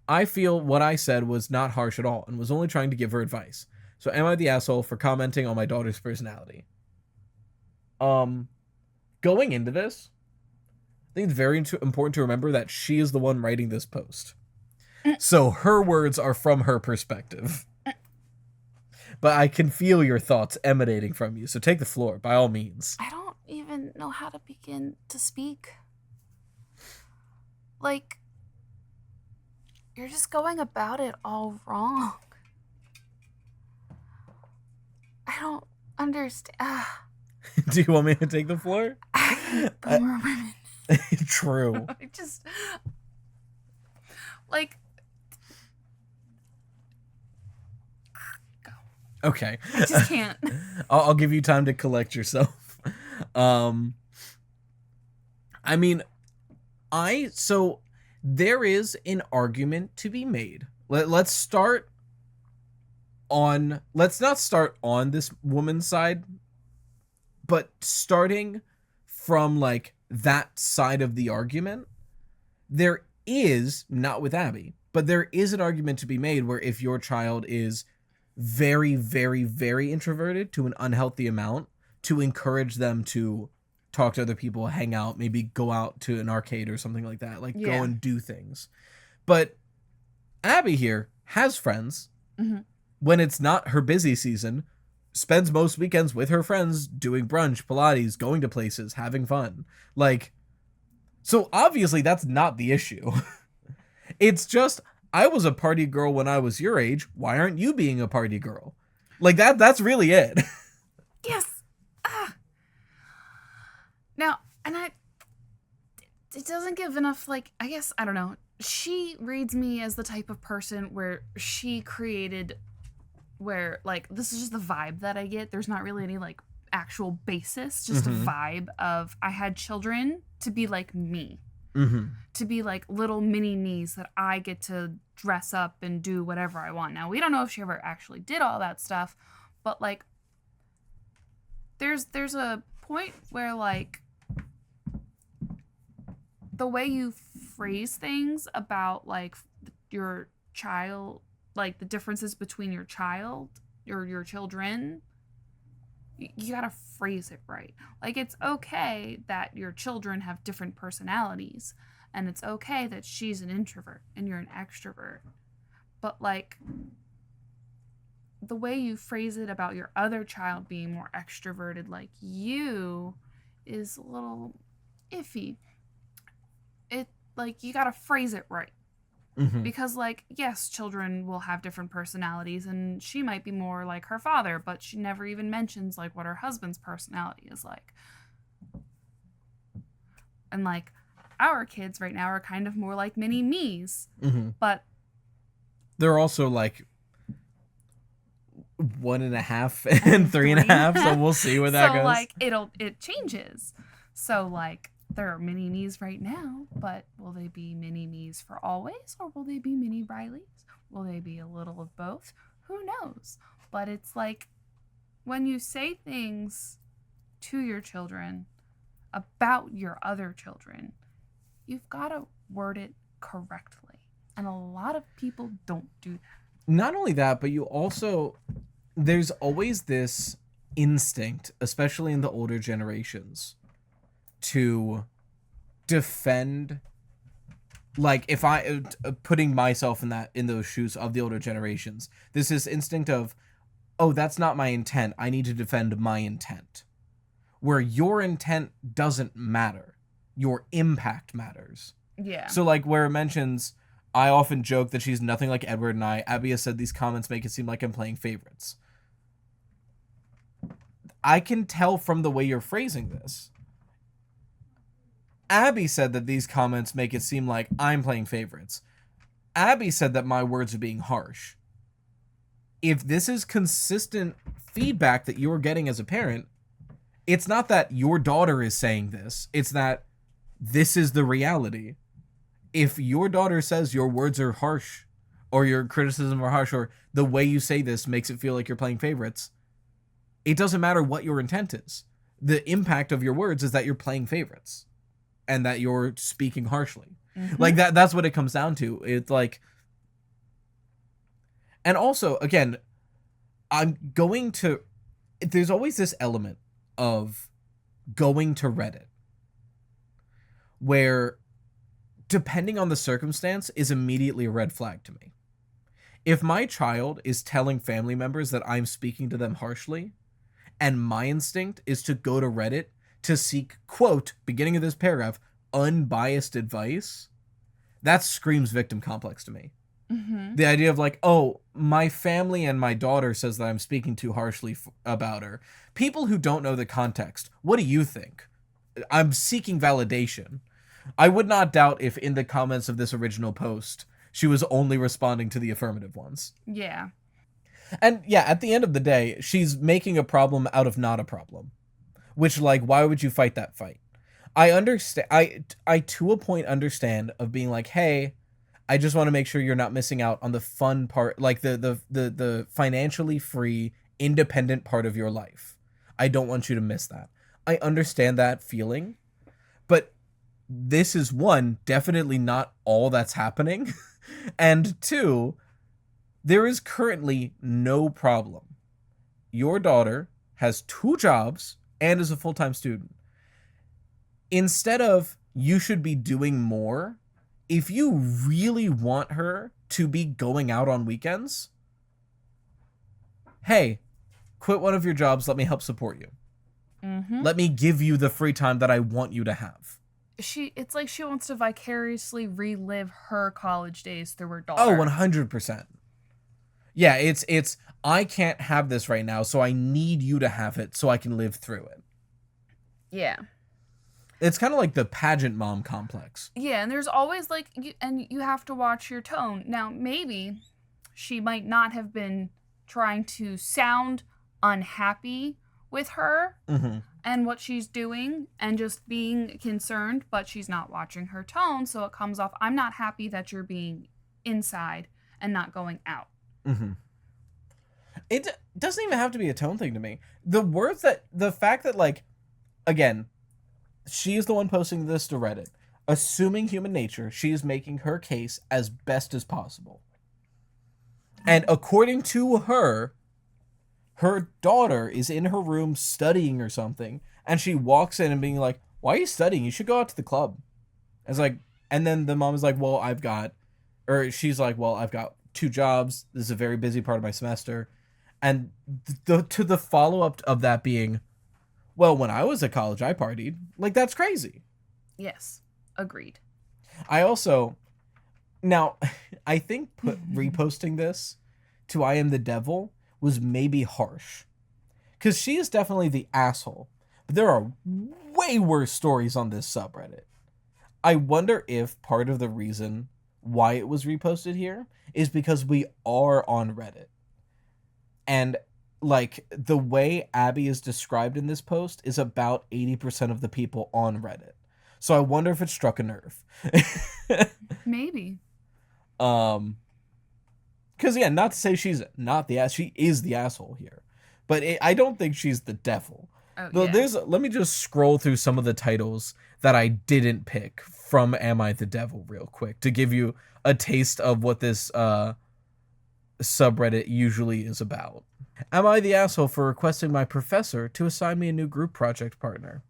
I feel what I said was not harsh at all, and was only trying to give her advice. So am I the asshole for commenting on my daughter's personality? Going into this, I think it's very important to remember that she is the one writing this post. So her words are from her perspective. But I can feel your thoughts emanating from you, so take the floor, by all means. I don't even know how to begin to speak. Like, you're just going about it all wrong. I don't understand. Do you want me to take the floor? I hate boomer women. True. I just, like, go. Okay. I just can't. I'll give you time to collect yourself. I mean, so there is an argument to be made. Let's not start on this woman's side, but starting from like that side of the argument, there is, not with Abby, but there is an argument to be made where if your child is very, very, very introverted to an unhealthy amount, to encourage them to talk to other people, hang out, maybe go out to an arcade or something like that, like go Yeah. and do things. But Abby here has friends. Mhm. When it's not her busy season, spends most weekends with her friends doing brunch, Pilates, going to places, having fun. Like, so obviously that's not the issue. It's just, I was a party girl when I was your age. Why aren't you being a party girl? Like that's really it. Yes. Ah. Now, and it doesn't give enough, like, I guess, I don't know. She reads me as the type of person where she created, where, like, this is just the vibe that I get. There's not really any, like, actual basis, just a vibe of I had children to be like me. To be like little mini me's that I get to dress up and do whatever I want. Now, we don't know if she ever actually did all that stuff, but, like, there's a point where, like, the way you phrase things about, like, your child, like the differences between your child or your children, you gotta phrase it right. Like, it's okay that your children have different personalities, and it's okay that she's an introvert and you're an extrovert, but, like, the way you phrase it about your other child being more extroverted like you is a little iffy. It, like, you gotta phrase it right. Because, like, yes, children will have different personalities, and she might be more like her father, but she never even mentions, like, what her husband's personality is like. And, like, our kids right now are kind of more like mini me's, but they're also like 1.5 and 3.5, so we'll see where that so goes. Like, it changes. So, like, there are mini me's right now, but will they be mini me's for always, or will they be mini Rileys? Will they be a little of both? Who knows? But it's like, when you say things to your children about your other children, you've got to word it correctly. And a lot of people don't do that. Not only that, but you also, there's always this instinct, especially in the older generations, to defend, like, if I putting myself in those shoes of the older generations, there's this instinct of, oh, that's not my intent, I need to defend my intent, where your intent doesn't matter, your impact matters. Yeah. So, like, where it mentions, I often joke that she's nothing like Edward and I. Abby has said these comments make it seem like I'm playing favorites. I can tell from the way you're phrasing this. Abby said that these comments make it seem like I'm playing favorites. Abby said that my words are being harsh. If this is consistent feedback that you're getting as a parent, it's not that your daughter is saying this. It's that this is the reality. If your daughter says your words are harsh, or your criticism are harsh, or the way you say this makes it feel like you're playing favorites, it doesn't matter what your intent is. The impact of your words is that you're playing favorites and that you're speaking harshly. Like, that's what it comes down to. It's like, and also, again, there's always this element of going to Reddit where, depending on the circumstance, is immediately a red flag to me. If my child is telling family members that I'm speaking to them harshly, and my instinct is to go to Reddit to seek, quote, beginning of this paragraph, unbiased advice, that screams victim complex to me. The idea of, like, oh, my family and my daughter says that I'm speaking too harshly about her. People who don't know the context, what do you think? I'm seeking validation. I would not doubt if in the comments of this original post, she was only responding to the affirmative ones. Yeah. And yeah, at the end of the day, she's making a problem out of not a problem. Which, like, why would you fight that fight? I understand. I to a point understand of being like, hey, I just want to make sure you're not missing out on the fun part, like the financially free, independent part of your life. I don't want you to miss that. I understand that feeling, but this is, one, definitely not all that's happening, and two, there is currently no problem. Your daughter has 2 jobs and is a full-time student. instead of you should be doing more, if you really want her to be going out on weekends, hey, quit one of your jobs, let me help support you. Mm-hmm. Let me give you the free time that I want you to have. It's like she wants to vicariously relive her college days through her daughter. Oh, 100%. Yeah, it's I can't have this right now, so I need you to have it so I can live through it. Yeah. It's kind of like the pageant mom complex. Yeah, and there's always like, you have to watch your tone. Now, maybe she might not have been trying to sound unhappy with her and what she's doing and just being concerned, but she's not watching her tone, so it comes off, I'm not happy that you're being inside and not going out. It doesn't even have to be a tone thing to me. The fact that, like, again, she is the one posting this to Reddit. Assuming human nature, she is making her case as best as possible. And according to her, her daughter is in her room studying or something, and she walks in and being like, why are you studying? You should go out to the club. It's like, and then the mom is like, she's like, well, I've got 2 jobs. This is a very busy part of my semester. And the follow-up of that being, well, when I was at college, I partied. Like, that's crazy. Yes, agreed. I think reposting this to I Am the Devil was maybe harsh. Because she is definitely the asshole. But there are way worse stories on this subreddit. I wonder if part of the reason why it was reposted here is because we are on Reddit. And, like, the way Abby is described in this post is about 80% of the people on Reddit. So I wonder if it struck a nerve. Maybe. Because, yeah, not to say she's not she is the asshole here. But I don't think she's the devil. Oh, yeah. Let me just scroll through some of the titles that I didn't pick from Am I the Devil real quick to give you a taste of what this subreddit usually is about. Am I the asshole for requesting my professor to assign me a new group project partner?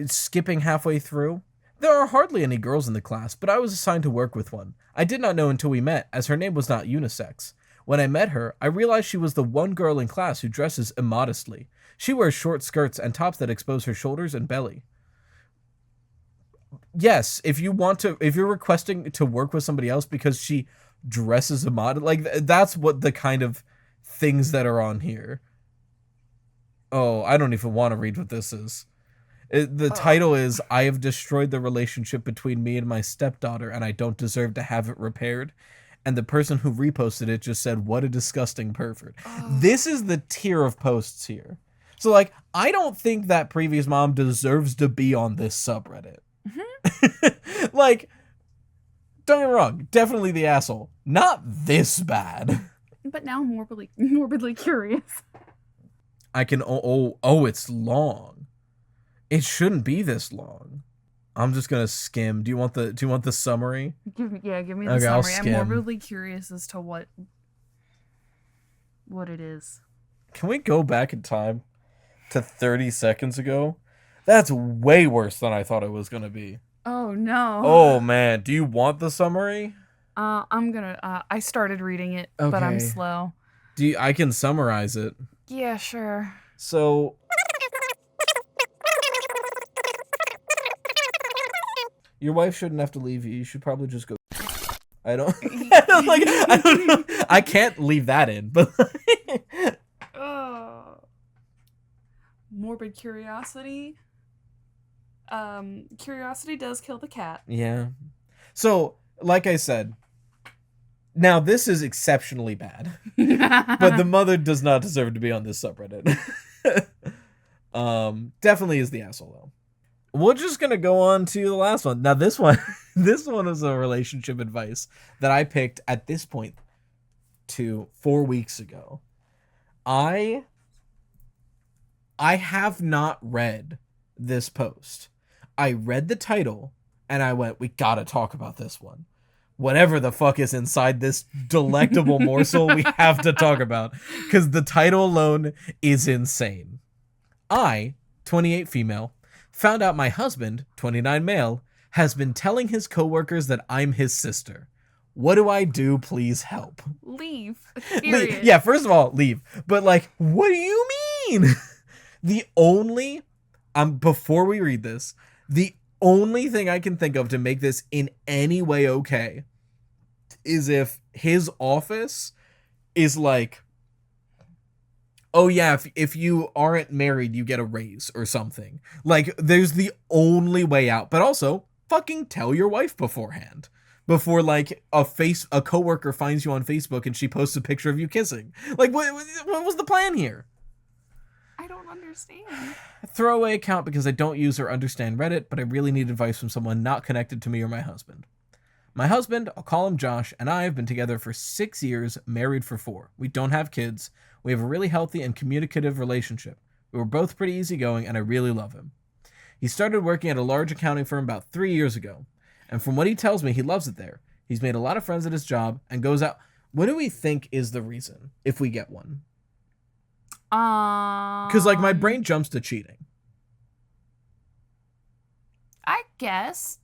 Skipping halfway through. There are hardly any girls in the class, but I was assigned to work with one. I did not know until we met, as her name was not unisex. When I met her, I realized she was the one girl in class who dresses immodestly. She wears short skirts and tops that expose her shoulders and belly. Yes, if you're requesting to work with somebody else because she dresses immodest, like, that's what the kind of things that are on here. Oh, I don't even want to read what this is. The title is, I have destroyed the relationship between me and my stepdaughter, and I don't deserve to have it repaired. And the person who reposted it just said, what a disgusting pervert. This is the tier of posts here. So, like, I don't think that previous mom deserves to be on this subreddit. Like, don't get me wrong, definitely the asshole. Not this bad. But now I'm morbidly curious. I can, it's long. It shouldn't be this long. I'm just gonna skim. Do you want the summary? Give me the Okay, I'll summary. skim. I'm morbidly curious as to what it is. Can we go back in time to 30 seconds ago? That's way worse than I thought it was gonna be. Oh no. Oh man, do you want the summary? I'm gonna. I started reading it, but I'm Okay. slow. I can summarize it. Yeah, sure. So. Your wife shouldn't have to leave you. You should probably just go. I don't know. I can't leave that in, but. Morbid curiosity. Curiosity does kill the cat. Yeah. So, like I said, now this is exceptionally bad, but the mother does not deserve to be on this subreddit. Definitely is the asshole though. We're just gonna go on to the last one. Now this one is a relationship advice that I picked at this point 4 weeks ago. I have not read this post. I read the title and I went, we gotta talk about this one. Whatever the fuck is inside this delectable morsel, we have to talk about, because the title alone is insane. I, 28 female, Found out my husband, 29 male, has been telling his coworkers that I'm his sister. What do I do? Please help. Leave. Leave. Period. Yeah, first of all, leave. But like, what do you mean? The only, before we read this, the only thing I can think of to make this in any way okay is if his office is like, oh yeah, if you aren't married, you get a raise or something. Like, there's the only way out. But also, fucking tell your wife beforehand. Before, like, a coworker finds you on Facebook and she posts a picture of you kissing. Like, what was the plan here? I don't understand. Throwaway account because I don't use or understand Reddit, but I really need advice from someone not connected to me or my husband. My husband, I'll call him Josh, and I have been together for 6 years, married for 4. We don't have kids. We have a really healthy and communicative relationship. We were both pretty easygoing, and I really love him. He started working at a large accounting firm about 3 years ago. And from what he tells me, he loves it there. He's made a lot of friends at his job and goes out. What do we think is the reason, if we get one? Because, like, my brain jumps to cheating. I guess.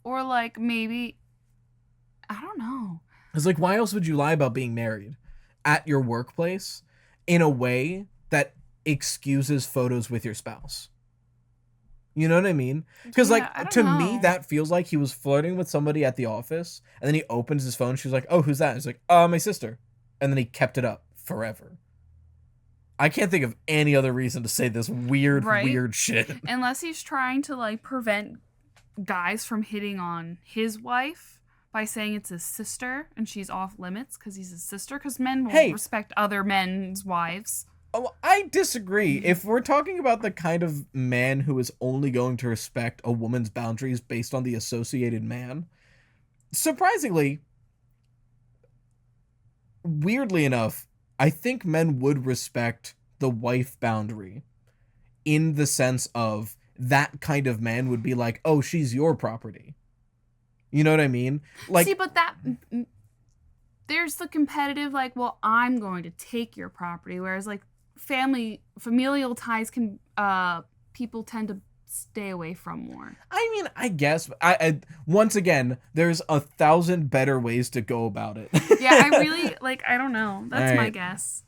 Or, like, maybe... I don't know. It's like, why else would you lie about being married at your workplace in a way that excuses photos with your spouse? You know what I mean? Because, Yeah, like, I don't to know. me, that feels like he was flirting with somebody at the office, and then he opens his phone, she's like, oh, who's that? He's like, my sister. And then he kept it up forever. I can't think of any other reason to say this weird shit. Unless he's trying to, like, prevent guys from hitting on his wife by saying it's his sister and she's off limits because he's his sister. Because men will respect other men's wives. Oh, I disagree. If we're talking about the kind of man who is only going to respect a woman's boundaries based on the associated man, surprisingly, weirdly enough, I think men would respect the wife boundary in the sense of that kind of man would be like, oh, she's your property. You know what I mean? Like, see, but that... There's the competitive, like, well, I'm going to take your property. Whereas, like, familial ties can people tend to stay away from more. I mean, I guess I once again, there's 1,000 better ways to go about it. Yeah, I really I don't know. That's my guess.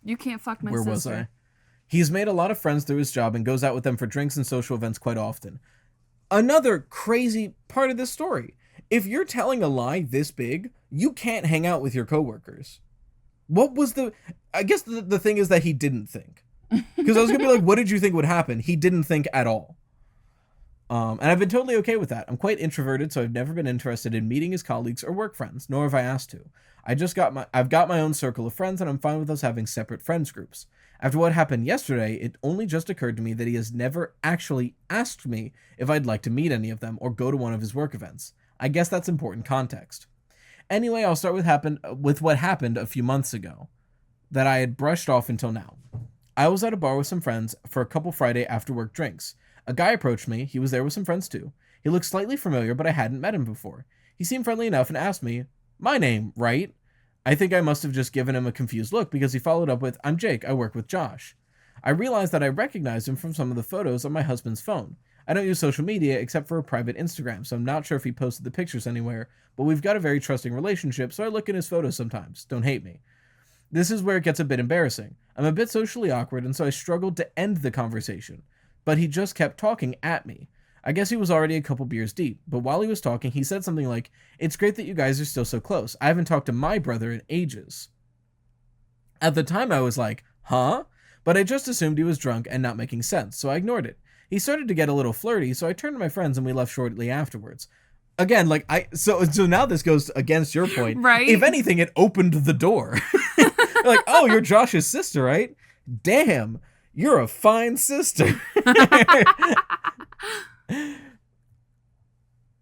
You can't fuck my sister. Where was I? He's made a lot of friends through his job and goes out with them for drinks and social events quite often. Another crazy part of this story. If you're telling a lie this big, you can't hang out with your coworkers. What was I guess the thing is that he didn't think. Because I was going to be like, what did you think would happen? He didn't think at all. And I've been totally okay with that. I'm quite introverted, so I've never been interested in meeting his colleagues or work friends, nor have I asked to. I've got my own circle of friends, and I'm fine with us having separate friends groups. After what happened yesterday, it only just occurred to me that he has never actually asked me if I'd like to meet any of them or go to one of his work events. I guess that's important context. Anyway, I'll start with what happened a few months ago that I had brushed off until now. I was at a bar with some friends for a couple Friday after work drinks. A guy approached me. He was there with some friends too. He looked slightly familiar, but I hadn't met him before. He seemed friendly enough and asked me, my name, right? I think I must have just given him a confused look because he followed up with, I'm Jake, I work with Josh. I realized that I recognized him from some of the photos on my husband's phone. I don't use social media except for a private Instagram, so I'm not sure if he posted the pictures anywhere, but we've got a very trusting relationship, so I look in his photos sometimes. Don't hate me. This is where it gets a bit embarrassing. I'm a bit socially awkward, and so I struggled to end the conversation. But he just kept talking at me. I guess he was already a couple beers deep, but while he was talking, he said something like, it's great that you guys are still so close. I haven't talked to my brother in ages. At the time, I was like, huh? But I just assumed he was drunk and not making sense, so I ignored it. He started to get a little flirty, so I turned to my friends and we left shortly afterwards. Again, so now this goes against your point. Right. If anything, it opened the door. Like, oh, you're Josh's sister, right? Damn, you're a fine sister.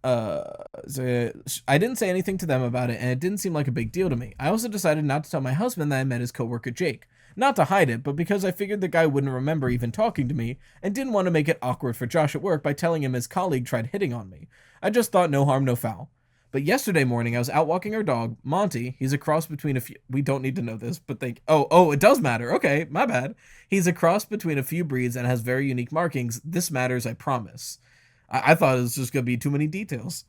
So I didn't say anything to them about it, and it didn't seem like a big deal to me. I also decided not to tell my husband that I met his coworker Jake. Not to hide it, but because I figured the guy wouldn't remember even talking to me, and didn't want to make it awkward for Josh at work by telling him his colleague tried hitting on me. I just thought no harm, no foul. But yesterday morning, I was out walking our dog, Monty. He's a cross between a few... We don't need to know this, but Oh, it does matter. Okay, my bad. He's a cross between a few breeds and has very unique markings. This matters, I promise. I thought it was just going to be too many details.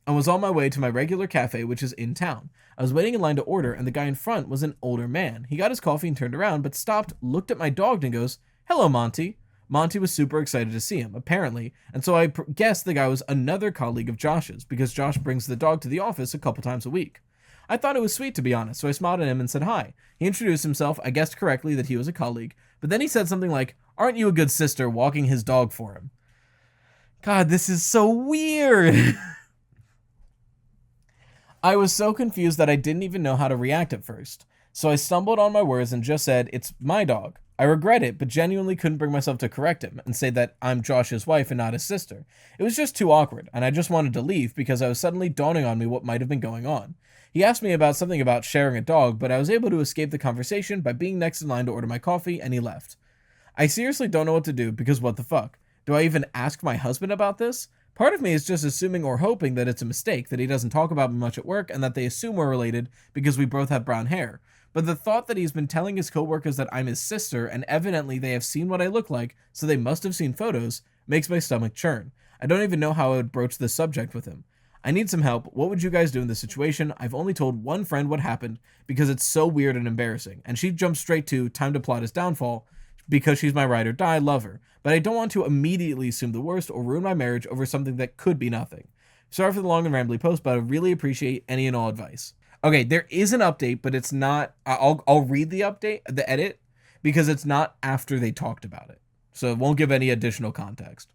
I was on my way to my regular cafe, which is in town. I was waiting in line to order, and the guy in front was an older man. He got his coffee and turned around, but stopped, looked at my dog, and goes, "Hello, Monty." Monty was super excited to see him, apparently, and so I guessed the guy was another colleague of Josh's, because Josh brings the dog to the office a couple times a week. I thought it was sweet, to be honest, so I smiled at him and said hi. He introduced himself, I guessed correctly that he was a colleague, but then he said something like, "Aren't you a good sister," walking his dog for him. God, this is so weird. I was so confused that I didn't even know how to react at first. So I stumbled on my words and just said, "It's my dog." I regret it, but genuinely couldn't bring myself to correct him and say that I'm Josh's wife and not his sister. It was just too awkward, and I just wanted to leave because I was suddenly dawning on me what might have been going on. He asked me about something about sharing a dog, but I was able to escape the conversation by being next in line to order my coffee, and he left. I seriously don't know what to do because what the fuck? Do I even ask my husband about this? Part of me is just assuming or hoping that it's a mistake, that he doesn't talk about me much at work, and that they assume we're related because we both have brown hair. But the thought that he's been telling his coworkers that I'm his sister, and evidently they have seen what I look like, so they must have seen photos, makes my stomach churn. I don't even know how I would broach this subject with him. I need some help. What would you guys do in this situation? I've only told one friend what happened because it's so weird and embarrassing, and she jumped straight to time to plot his downfall because she's my ride or die lover. But I don't want to immediately assume the worst or ruin my marriage over something that could be nothing. Sorry for the long and rambly post, but I really appreciate any and all advice. Okay, there is an update, but it's not... I'll read the update, the edit, because it's not after they talked about it. So it won't give any additional context.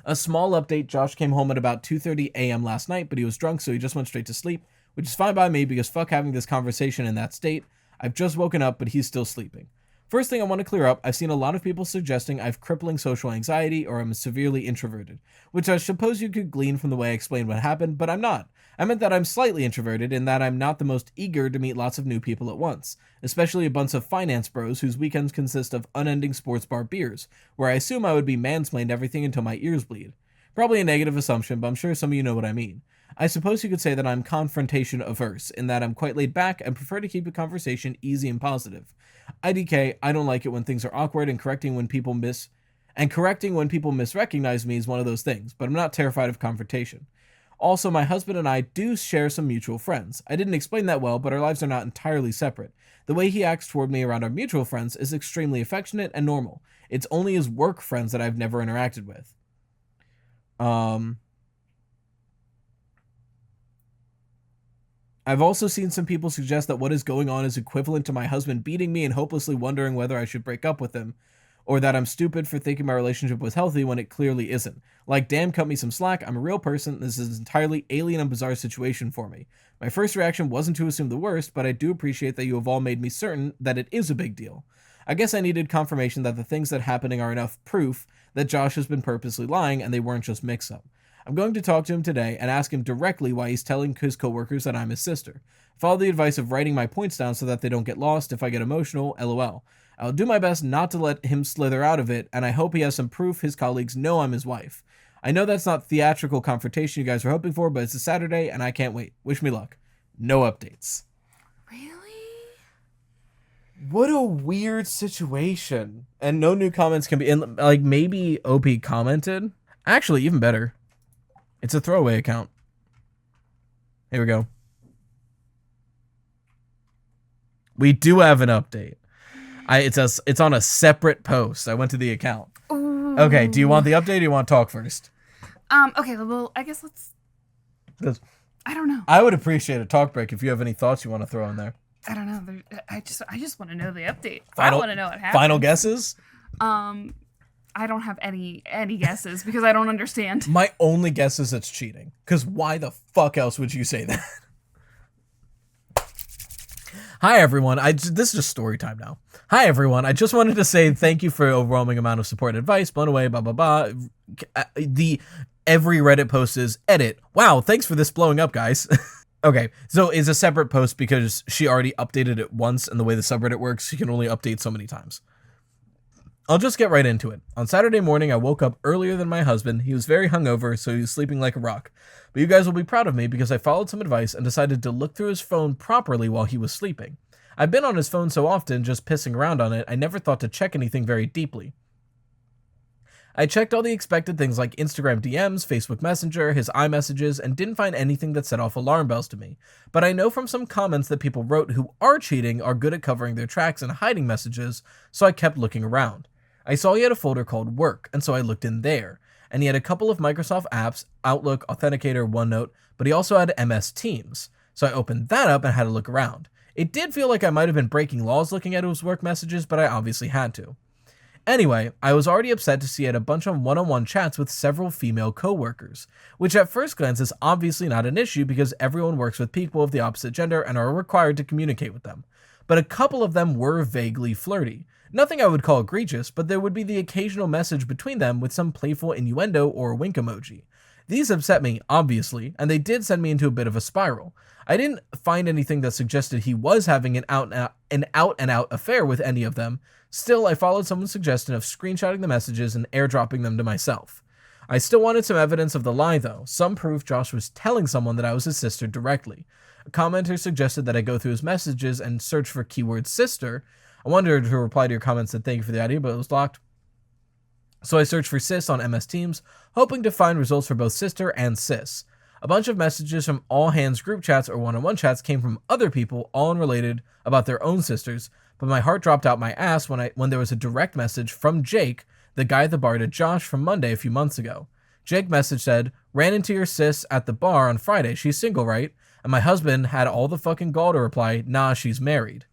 A small update, Josh came home at about 2:30 a.m. last night, but he was drunk, so he just went straight to sleep, which is fine by me because fuck having this conversation in that state. I've just woken up, but he's still sleeping. First thing I want to clear up, I've seen a lot of people suggesting I've crippling social anxiety or I'm severely introverted, which I suppose you could glean from the way I explained what happened, but I'm not. I meant that I'm slightly introverted in that I'm not the most eager to meet lots of new people at once, especially a bunch of finance bros whose weekends consist of unending sports bar beers, where I assume I would be mansplained everything until my ears bleed. Probably a negative assumption, but I'm sure some of you know what I mean. I suppose you could say that I'm confrontation averse, in that I'm quite laid back and prefer to keep the conversation easy and positive. IDK, I don't like it when things are awkward, and correcting when people misrecognize me is one of those things, but I'm not terrified of confrontation. Also, my husband and I do share some mutual friends. I didn't explain that well, but our lives are not entirely separate. The way he acts toward me around our mutual friends is extremely affectionate and normal. It's only his work friends that I've never interacted with. I've also seen some people suggest that what is going on is equivalent to my husband beating me and hopelessly wondering whether I should break up with him, or that I'm stupid for thinking my relationship was healthy when it clearly isn't. Like, damn, cut me some slack, I'm a real person, this is an entirely alien and bizarre situation for me. My first reaction wasn't to assume the worst, but I do appreciate that you have all made me certain that it is a big deal. I guess I needed confirmation that the things that are happening are enough proof that Josh has been purposely lying and they weren't just mix-up. I'm going to talk to him today and ask him directly why he's telling his coworkers that I'm his sister. Follow the advice of writing my points down so that they don't get lost if I get emotional, lol. I'll do my best not to let him slither out of it, and I hope he has some proof his colleagues know I'm his wife. I know that's not theatrical confrontation you guys are hoping for, but it's a Saturday, and I can't wait. Wish me luck. No updates. Really? What a weird situation. And no new comments can be... And, like, maybe OP commented? Actually, even better. It's a throwaway account. Here we go. We do have an update. It's on a separate post. I went to the account. Ooh. Okay, do you want the update or do you want to talk first? Okay, well, I guess let's... I don't know. I would appreciate a talk break if you have any thoughts you want to throw in there. I don't know. I just want to know the update. I Final- want to know what happened. Final guesses? I don't have any guesses because I don't understand. My only guess is it's cheating. Because why the fuck else would you say that? Hi, everyone. This is just story time now. Hi, everyone. I just wanted to say thank you for your overwhelming amount of support and advice. Blown away, blah, blah, blah. Every Reddit post is, edit. Wow, thanks for this blowing up, guys. Okay, so it's a separate post because she already updated it once, and the way the subreddit works, she can only update so many times. I'll just get right into it. On Saturday morning, I woke up earlier than my husband. He was very hungover, so he was sleeping like a rock. But you guys will be proud of me because I followed some advice and decided to look through his phone properly while he was sleeping. I've been on his phone so often, just pissing around on it, I never thought to check anything very deeply. I checked all the expected things like Instagram DMs, Facebook Messenger, his iMessages, and didn't find anything that set off alarm bells to me. But I know from some comments that people wrote who are cheating are good at covering their tracks and hiding messages, so I kept looking around. I saw he had a folder called Work, and so I looked in there. And he had a couple of Microsoft apps, Outlook, Authenticator, OneNote, but he also had MS Teams. So I opened that up and had a look around. It did feel like I might have been breaking laws looking at his work messages, but I obviously had to. Anyway, I was already upset to see he had a bunch of one-on-one chats with several female coworkers, which at first glance is obviously not an issue because everyone works with people of the opposite gender and are required to communicate with them. But a couple of them were vaguely flirty. Nothing I would call egregious, but there would be the occasional message between them with some playful innuendo or wink emoji. These upset me, obviously, and they did send me into a bit of a spiral. I didn't find anything that suggested he was having an out-and-out affair with any of them. Still, I followed someone's suggestion of screenshotting the messages and airdropping them to myself. I still wanted some evidence of the lie, though, some proof Josh was telling someone that I was his sister directly. A commenter suggested that I go through his messages and search for keyword sister. I wanted to reply to your comments and thank you for the idea, but it was blocked. So I searched for sis on MS Teams, hoping to find results for both sister and sis. A bunch of messages from all hands group chats or one-on-one chats came from other people, all unrelated, about their own sisters, but my heart dropped out my ass when there was a direct message from Jake, the guy at the bar, to Josh from Monday a few months ago. Jake message said, "Ran into your sis at the bar on Friday, she's single, right?" And my husband had all the fucking gall to reply, "Nah, she's married."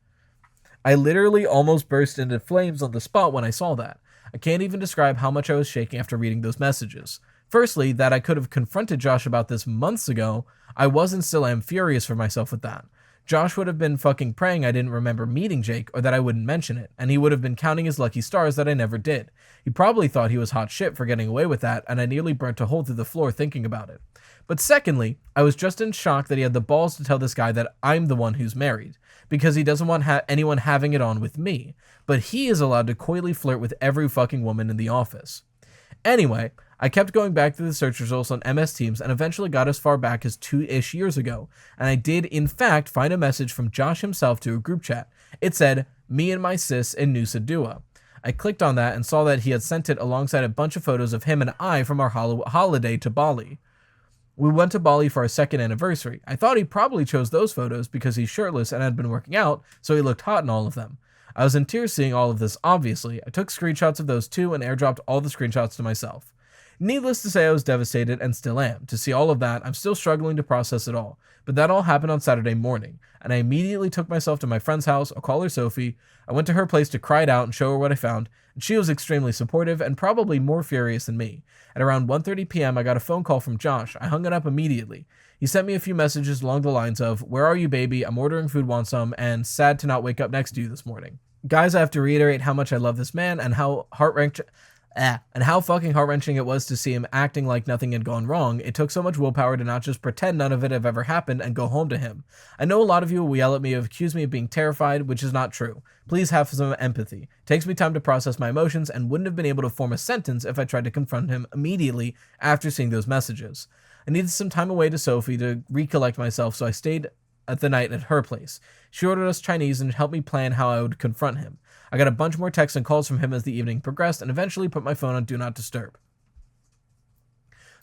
I literally almost burst into flames on the spot when I saw that. I can't even describe how much I was shaking after reading those messages. Firstly, that I could have confronted Josh about this months ago, I was and still am furious for myself with that. Josh would have been fucking praying I didn't remember meeting Jake or that I wouldn't mention it, and he would have been counting his lucky stars that I never did. He probably thought he was hot shit for getting away with that, and I nearly burnt a hole through the floor thinking about it. But secondly, I was just in shock that he had the balls to tell this guy that I'm the one who's married, because he doesn't want anyone having it on with me, but he is allowed to coyly flirt with every fucking woman in the office. Anyway, I kept going back through the search results on MS Teams and eventually got as far back as 2-ish years ago, and I did in fact find a message from Josh himself to a group chat. It said, "Me and my sis in Nusa Dua." I clicked on that and saw that he had sent it alongside a bunch of photos of him and I from our holiday to Bali. We went to Bali for our second anniversary. I thought he probably chose those photos because he's shirtless and had been working out, so he looked hot in all of them. I was in tears seeing all of this, obviously. I took screenshots of those too and airdropped all the screenshots to myself. Needless to say, I was devastated and still am. To see all of that, I'm still struggling to process it all. But that all happened on Saturday morning, and I immediately took myself to my friend's house. I'll call her Sophie. I went to her place to cry it out and show her what I found, and she was extremely supportive and probably more furious than me. At around 1:30 p.m., I got a phone call from Josh. I hung it up immediately. He sent me a few messages along the lines of, "Where are you, baby? I'm ordering food, want some," and "Sad to not wake up next to you this morning." Guys, I have to reiterate how much I love this man and how fucking heart-wrenching it was to see him acting like nothing had gone wrong. It took so much willpower to not just pretend none of it have ever happened and go home to him. I know a lot of you will yell at me or accuse me of being terrified, which is not true. Please have some empathy. It takes me time to process my emotions and wouldn't have been able to form a sentence if I tried to confront him immediately after seeing those messages. I needed some time away to Sophie to recollect myself, so I stayed at the night at her place. She ordered us Chinese and helped me plan how I would confront him. I got a bunch more texts and calls from him as the evening progressed and eventually put my phone on Do Not Disturb.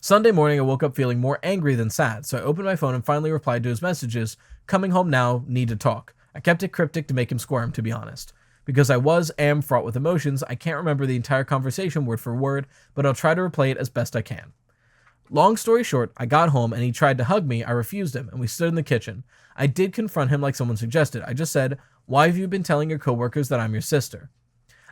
Sunday morning, I woke up feeling more angry than sad, so I opened my phone and finally replied to his messages, "Coming home now, need to talk." I kept it cryptic to make him squirm, to be honest. Because I am fraught with emotions, I can't remember the entire conversation word for word, but I'll try to replay it as best I can. Long story short, I got home and he tried to hug me. I refused him, and we stood in the kitchen. I did confront him like someone suggested. I just said, "Why have you been telling your coworkers that I'm your sister?"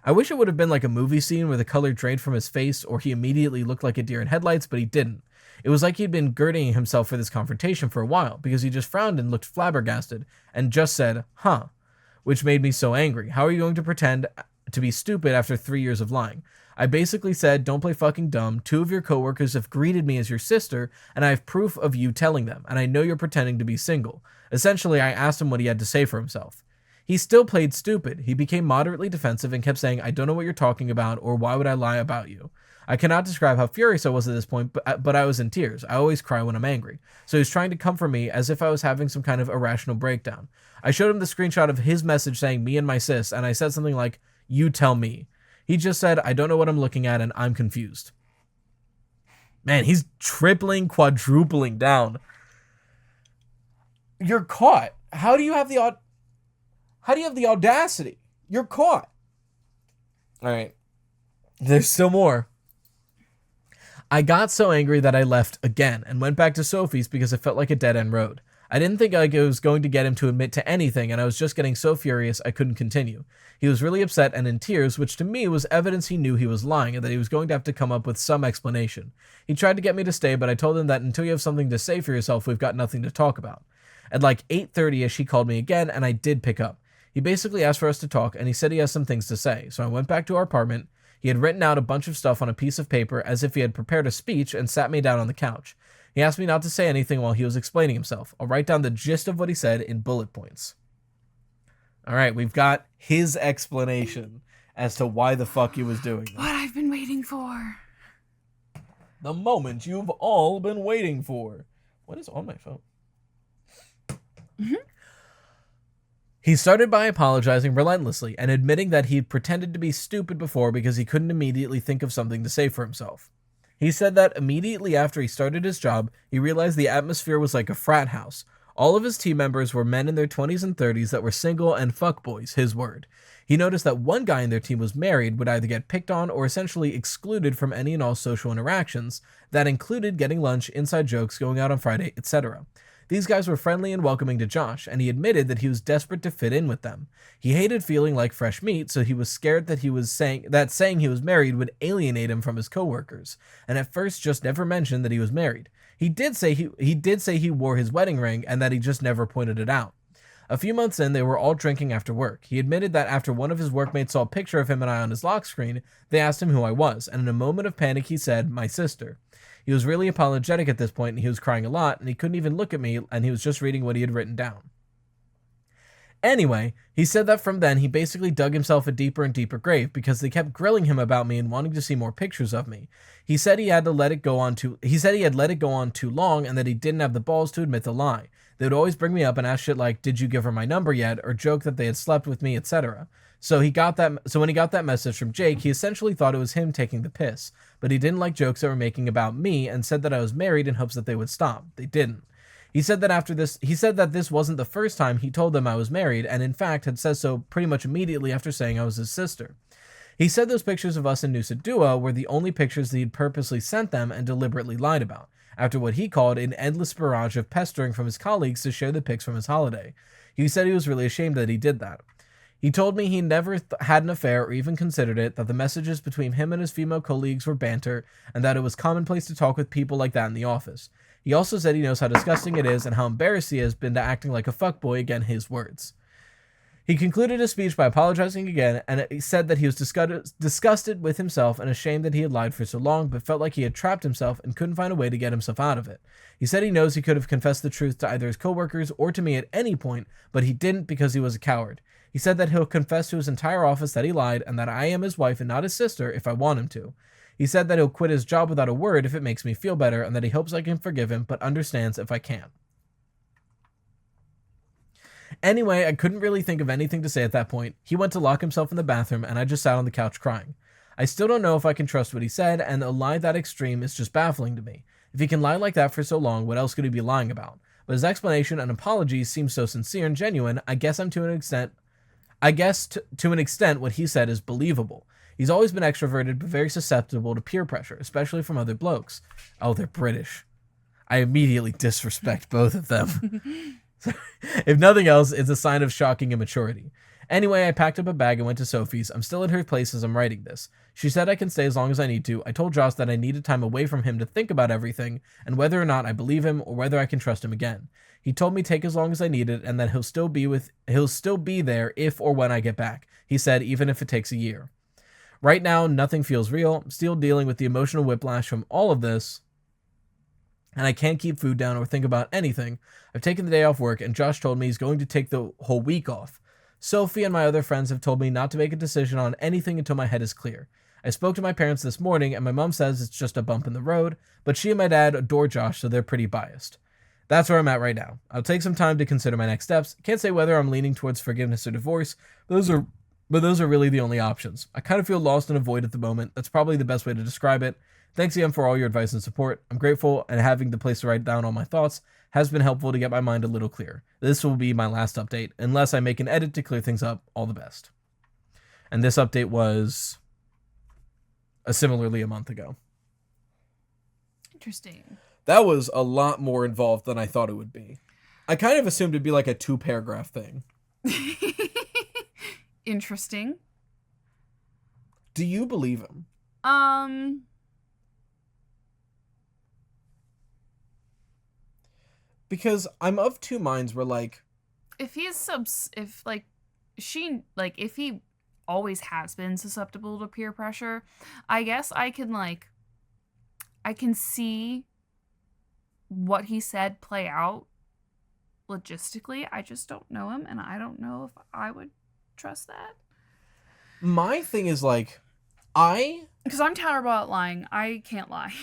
I wish it would have been like a movie scene where the color drained from his face or he immediately looked like a deer in headlights, but he didn't. It was like he'd been girding himself for this confrontation for a while, because he just frowned and looked flabbergasted and just said, "Huh," which made me so angry. How are you going to pretend to be stupid after 3 years of lying? I basically said, "Don't play fucking dumb. 2 of your coworkers have greeted me as your sister, and I have proof of you telling them, and I know you're pretending to be single." Essentially, I asked him what he had to say for himself. He still played stupid. He became moderately defensive and kept saying, I don't know what you're talking about, or why would I lie about you? I cannot describe how furious I was at this point, but I was in tears. I always cry when I'm angry. So he was trying to comfort me as if I was having some kind of irrational breakdown. I showed him the screenshot of his message saying me and my sis, and I said something like, you tell me. He just said, I don't know what I'm looking at, and I'm confused. Man, he's tripling, quadrupling down. You're caught. How do you have the audacity? You're caught. All right. There's still more. I got so angry that I left again and went back to Sophie's because it felt like a dead-end road. I didn't think I was going to get him to admit to anything, and I was just getting so furious I couldn't continue. He was really upset and in tears, which to me was evidence he knew he was lying and that he was going to have to come up with some explanation. He tried to get me to stay, but I told him that until you have something to say for yourself, we've got nothing to talk about. At like 8:30ish, he called me again, and I did pick up. He basically asked for us to talk, and he said he has some things to say, so I went back to our apartment. He had written out a bunch of stuff on a piece of paper as if he had prepared a speech and sat me down on the couch. He asked me not to say anything while he was explaining himself. I'll write down the gist of what he said in bullet points. All right, we've got his explanation as to why the fuck he was doing this. What I've been waiting for. The moment you've all been waiting for. What is on my phone? Mm-hmm. He started by apologizing relentlessly and admitting that he'd pretended to be stupid before because he couldn't immediately think of something to say for himself. He said that immediately after he started his job, he realized the atmosphere was like a frat house. All of his team members were men in their 20s and 30s that were single and fuckboys, his word. He noticed that one guy in their team was married, would either get picked on or essentially excluded from any and all social interactions. That included getting lunch, inside jokes, going out on Friday, etc. These guys were friendly and welcoming to Josh, and he admitted that he was desperate to fit in with them. He hated feeling like fresh meat, so he was scared that saying he was married would alienate him from his coworkers, and at first just never mentioned that he was married. He did say he wore his wedding ring and that he just never pointed it out. A few months in, they were all drinking after work. He admitted that after one of his workmates saw a picture of him and I on his lock screen, they asked him who I was, and in a moment of panic he said, my sister. He was really apologetic at this point, and he was crying a lot, and he couldn't even look at me, and he was just reading what he had written down. Anyway, he said that from then he basically dug himself a deeper and deeper grave because they kept grilling him about me and wanting to see more pictures of me. He said he had let it go on too long and that he didn't have the balls to admit the lie. They would always bring me up and ask shit like, did you give her my number yet? Or joke that they had slept with me, etc. So when he got that message from Jake, he essentially thought it was him taking the piss, but he didn't like jokes they were making about me and said that I was married in hopes that they would stop. They didn't. He said that this wasn't the first time he told them I was married, and in fact had said so pretty much immediately after saying I was his sister. He said those pictures of us in Nusa Dua were the only pictures that he'd purposely sent them and deliberately lied about, after what he called an endless barrage of pestering from his colleagues to share the pics from his holiday. He said he was really ashamed that he did that. He told me he never had an affair or even considered it, that the messages between him and his female colleagues were banter, and that it was commonplace to talk with people like that in the office. He also said he knows how disgusting it is and how embarrassed he has been to acting like a fuckboy, again his words. He concluded his speech by apologizing again, and he said that he was disgusted with himself and ashamed that he had lied for so long, but felt like he had trapped himself and couldn't find a way to get himself out of it. He said he knows he could have confessed the truth to either his coworkers or to me at any point, but he didn't because he was a coward. He said that he'll confess to his entire office that he lied and that I am his wife and not his sister if I want him to. He said that he'll quit his job without a word if it makes me feel better and that he hopes I can forgive him but understands if I can't. Anyway, I couldn't really think of anything to say at that point. He went to lock himself in the bathroom and I just sat on the couch crying. I still don't know if I can trust what he said, and a lie that extreme is just baffling to me. If he can lie like that for so long, what else could he be lying about? But his explanation and apologies seem so sincere and genuine, I guess to an extent what he said is believable. He's always been extroverted but very susceptible to peer pressure, especially from other blokes. Oh, they're British. I immediately disrespect both of them. If nothing else, it's a sign of shocking immaturity. Anyway, I packed up a bag and went to Sophie's. I'm still at her place as I'm writing this. She said I can stay as long as I need to. I told Josh that I needed time away from him to think about everything and whether or not I believe him or whether I can trust him again. He told me take as long as I needed and that he'll still be there if or when I get back. He said even if it takes a year. Right now, nothing feels real. I'm still dealing with the emotional whiplash from all of this, and I can't keep food down or think about anything. I've taken the day off work, and Josh told me he's going to take the whole week off. Sophie and my other friends have told me not to make a decision on anything until my head is clear. I spoke to my parents this morning, and my mom says it's just a bump in the road, but she and my dad adore Josh, so they're pretty biased. That's where I'm at right now. I'll take some time to consider my next steps. Can't say whether I'm leaning towards forgiveness or divorce, but those are really the only options. I kind of feel lost in a void at the moment. That's probably the best way to describe it. Thanks again for all your advice and support. I'm grateful, and having the place to write down all my thoughts has been helpful to get my mind a little clearer. This will be my last update, unless I make an edit to clear things up. All the best. And this update was similarly a month ago. Interesting. That was a lot more involved than I thought it would be. I kind of assumed it'd be like a 2-paragraph thing. Interesting. Do you believe him? Because I'm of two minds where, like, if he always has been susceptible to peer pressure, I guess I can see what he said play out logistically. I just don't know him, and I don't know if I would trust that. My thing is, like, because I'm terrible at lying. I can't lie.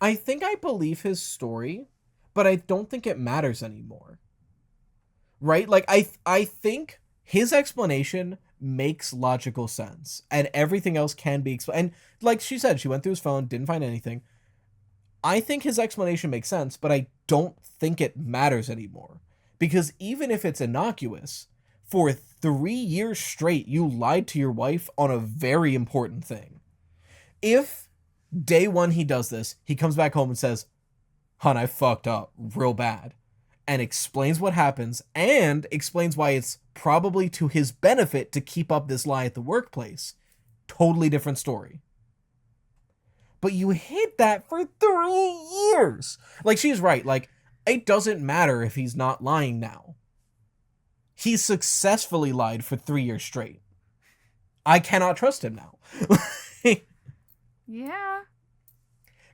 I think I believe his story, but I don't think it matters anymore. Right? Like, I think his explanation makes logical sense, and everything else can be explained. And like she said, she went through his phone, didn't find anything. I think his explanation makes sense, but I don't think it matters anymore. Because even if it's innocuous, for 3 years straight, you lied to your wife on a very important thing. If day one he does this, he comes back home and says, "Hon, I fucked up real bad," and explains what happens and explains why it's probably to his benefit to keep up this lie at the workplace, totally different story. But you hid that for 3 years. Like, she's right. Like, it doesn't matter if he's not lying now. He successfully lied for 3 years straight. I cannot trust him now. Yeah.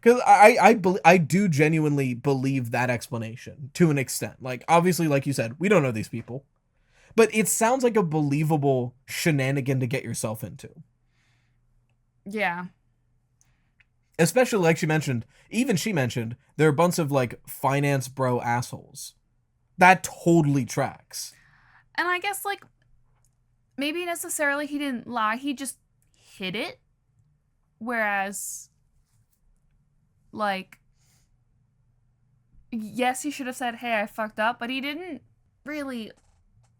Because I do genuinely believe that explanation to an extent. Like, obviously, like you said, we don't know these people. But it sounds like a believable shenanigan to get yourself into. Yeah. Especially, like she mentioned, there are a bunch of, like, finance bro assholes. That totally tracks. And I guess, like, maybe necessarily he didn't lie. He just hid it. Whereas, like, yes, he should have said, "Hey, I fucked up," but he didn't really.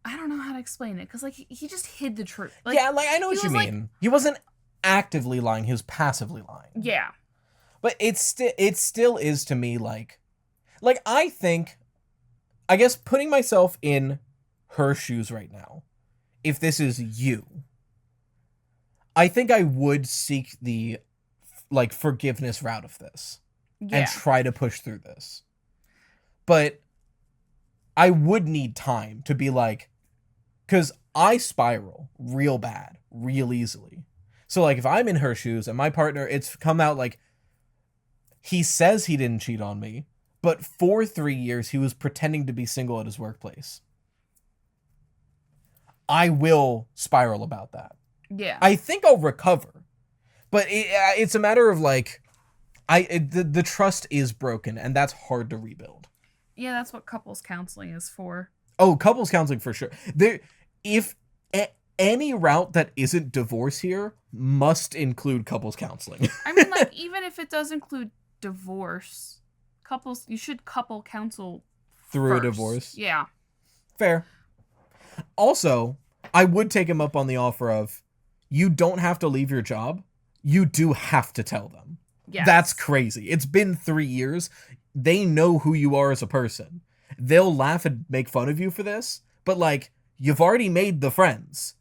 I don't know how to explain it, because, like, he just hid the truth. Like, yeah, like, I know what you mean. Like, he wasn't actively lying, he was passively lying. Yeah. But it still is to me, like, I think, I guess putting myself in her shoes right now, if this is you, I think I would seek the, like, forgiveness route of this. Yeah. And try to push through this. But I would need time to be like, because I spiral real bad, real easily. So, like, if I'm in her shoes and my partner, it's come out like, he says he didn't cheat on me, but for 3 years he was pretending to be single at his workplace. I will spiral about that. Yeah. I think I'll recover, but it's a matter of, like, the trust is broken, and that's hard to rebuild. Yeah, that's what couples counseling is for. Oh, couples counseling for sure. If any route that isn't divorce here must include couples counseling. I mean, like, even if it does include divorce, you should couple counsel through first. A divorce. Yeah. Fair. Also, I would take him up on the offer of, you don't have to leave your job. You do have to tell them. Yes. That's crazy. It's been 3 years. They know who you are as a person. They'll laugh and make fun of you for this, but, like, you've already made the friends.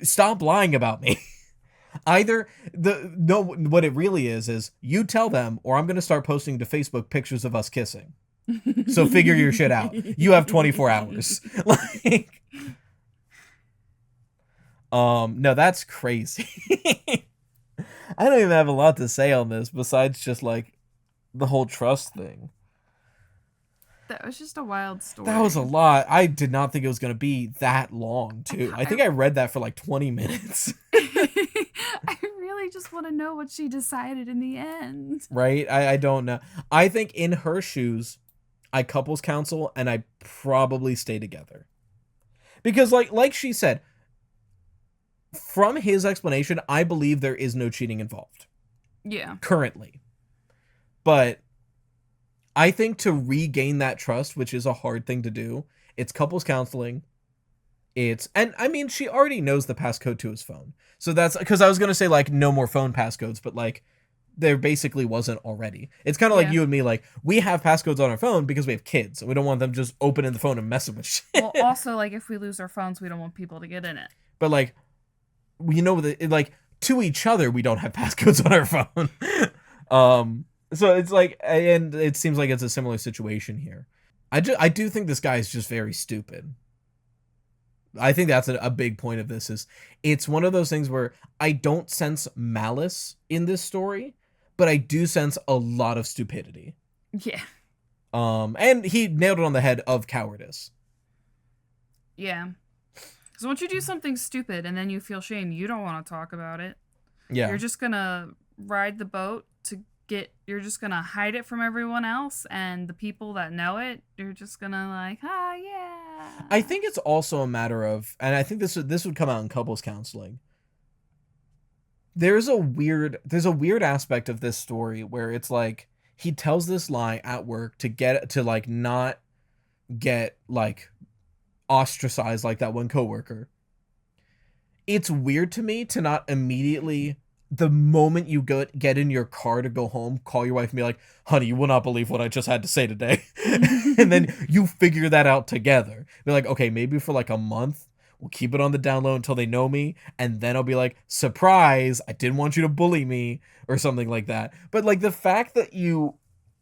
Stop lying about me. What it really is you tell them, or I'm going to start posting to Facebook pictures of us kissing. So figure your shit out. You have 24 hours. Like, no, that's crazy. I don't even have a lot to say on this besides just, like, the whole trust thing. That was just a wild story. That was a lot. I did not think it was going to be that long, too. I think I read that for like 20 minutes. I really just want to know what she decided in the end. Right? I don't know. I think in her shoes, I couples counsel and I probably stay together. Because like she said, from his explanation, I believe there is no cheating involved. Yeah. Currently. But I think to regain that trust, which is a hard thing to do, it's couples counseling. And I mean, she already knows the passcode to his phone. So that's because I was going to say like no more phone passcodes, but like there basically wasn't already. It's kind of like you and me, like we have passcodes on our phone because we have kids and we don't want them just opening the phone and messing with shit. Well, also like if we lose our phones, we don't want people to get in it. But like, you know, like to each other, we don't have passcodes on our phone. So it's like, and it seems like it's a similar situation here. I do think this guy is just very stupid. I think that's a big point of this is it's one of those things where I don't sense malice in this story, but I do sense a lot of stupidity. Yeah. And he nailed it on the head of cowardice. Yeah. So once you do something stupid and then you feel shame, you don't want to talk about it. Yeah. You're just gonna ride the boat you're just gonna hide it from everyone else, and the people that know it, you're just gonna like, yeah. I think it's also a matter of, and I think this would come out in couples counseling. There's a weird aspect of this story where it's like he tells this lie at work to like not get like ostracized like that one coworker. It's weird to me to not immediately, the moment you get in your car to go home, call your wife and be like, honey, you will not believe what I just had to say today. And then you figure that out together. Be like, okay, maybe for like a month, we'll keep it on the down low until they know me. And then I'll be like, surprise, I didn't want you to bully me or something like that. But like the fact that you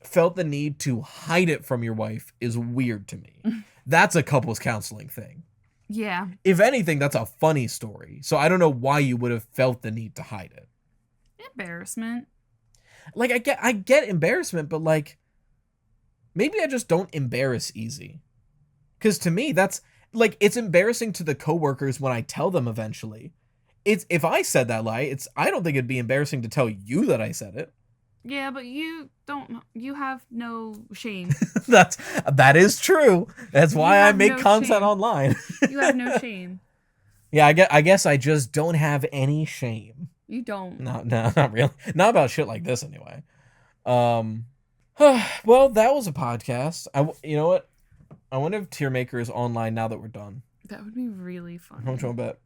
felt the need to hide it from your wife is weird to me. That's a couples counseling thing. Yeah. If anything, that's a funny story. So I don't know why you would have felt the need to hide it. Embarrassment. Like I get embarrassment, but like maybe I just don't embarrass easy. Cause to me, that's like, it's embarrassing to the coworkers when I tell them eventually. It's if I said that lie, I don't think it'd be embarrassing to tell you that I said it. Yeah, but you have no shame. That is true. That's why I make content online. You have no shame. Yeah, I guess I just don't have any shame. You don't. No, not really. Not about shit like this, anyway. Well, that was a podcast. You know what? I wonder if Tiermaker is online now that we're done. That would be really fun. How much you want to bet?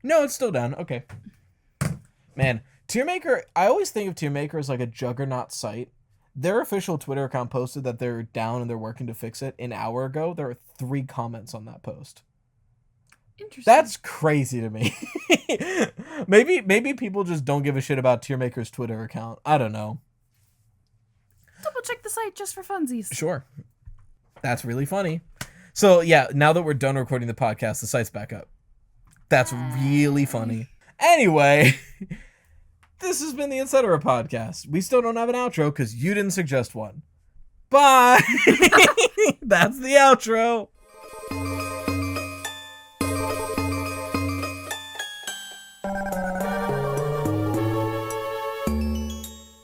No, it's still down. Okay. Man, Tiermaker, I always think of Tiermaker as like a juggernaut site. Their official Twitter account posted that they're down and they're working to fix it. An hour ago, there were 3 comments on that post. Interesting. That's crazy to me. Maybe people just don't give a shit about Tiermaker's Twitter account. I don't know. Double check the site just for funsies. Sure. That's really funny. So yeah, now that we're done recording the podcast, the site's back up. That's really funny. Anyway, this has been the Etc. podcast. We still don't have an outro because you didn't suggest one. Bye. That's the outro.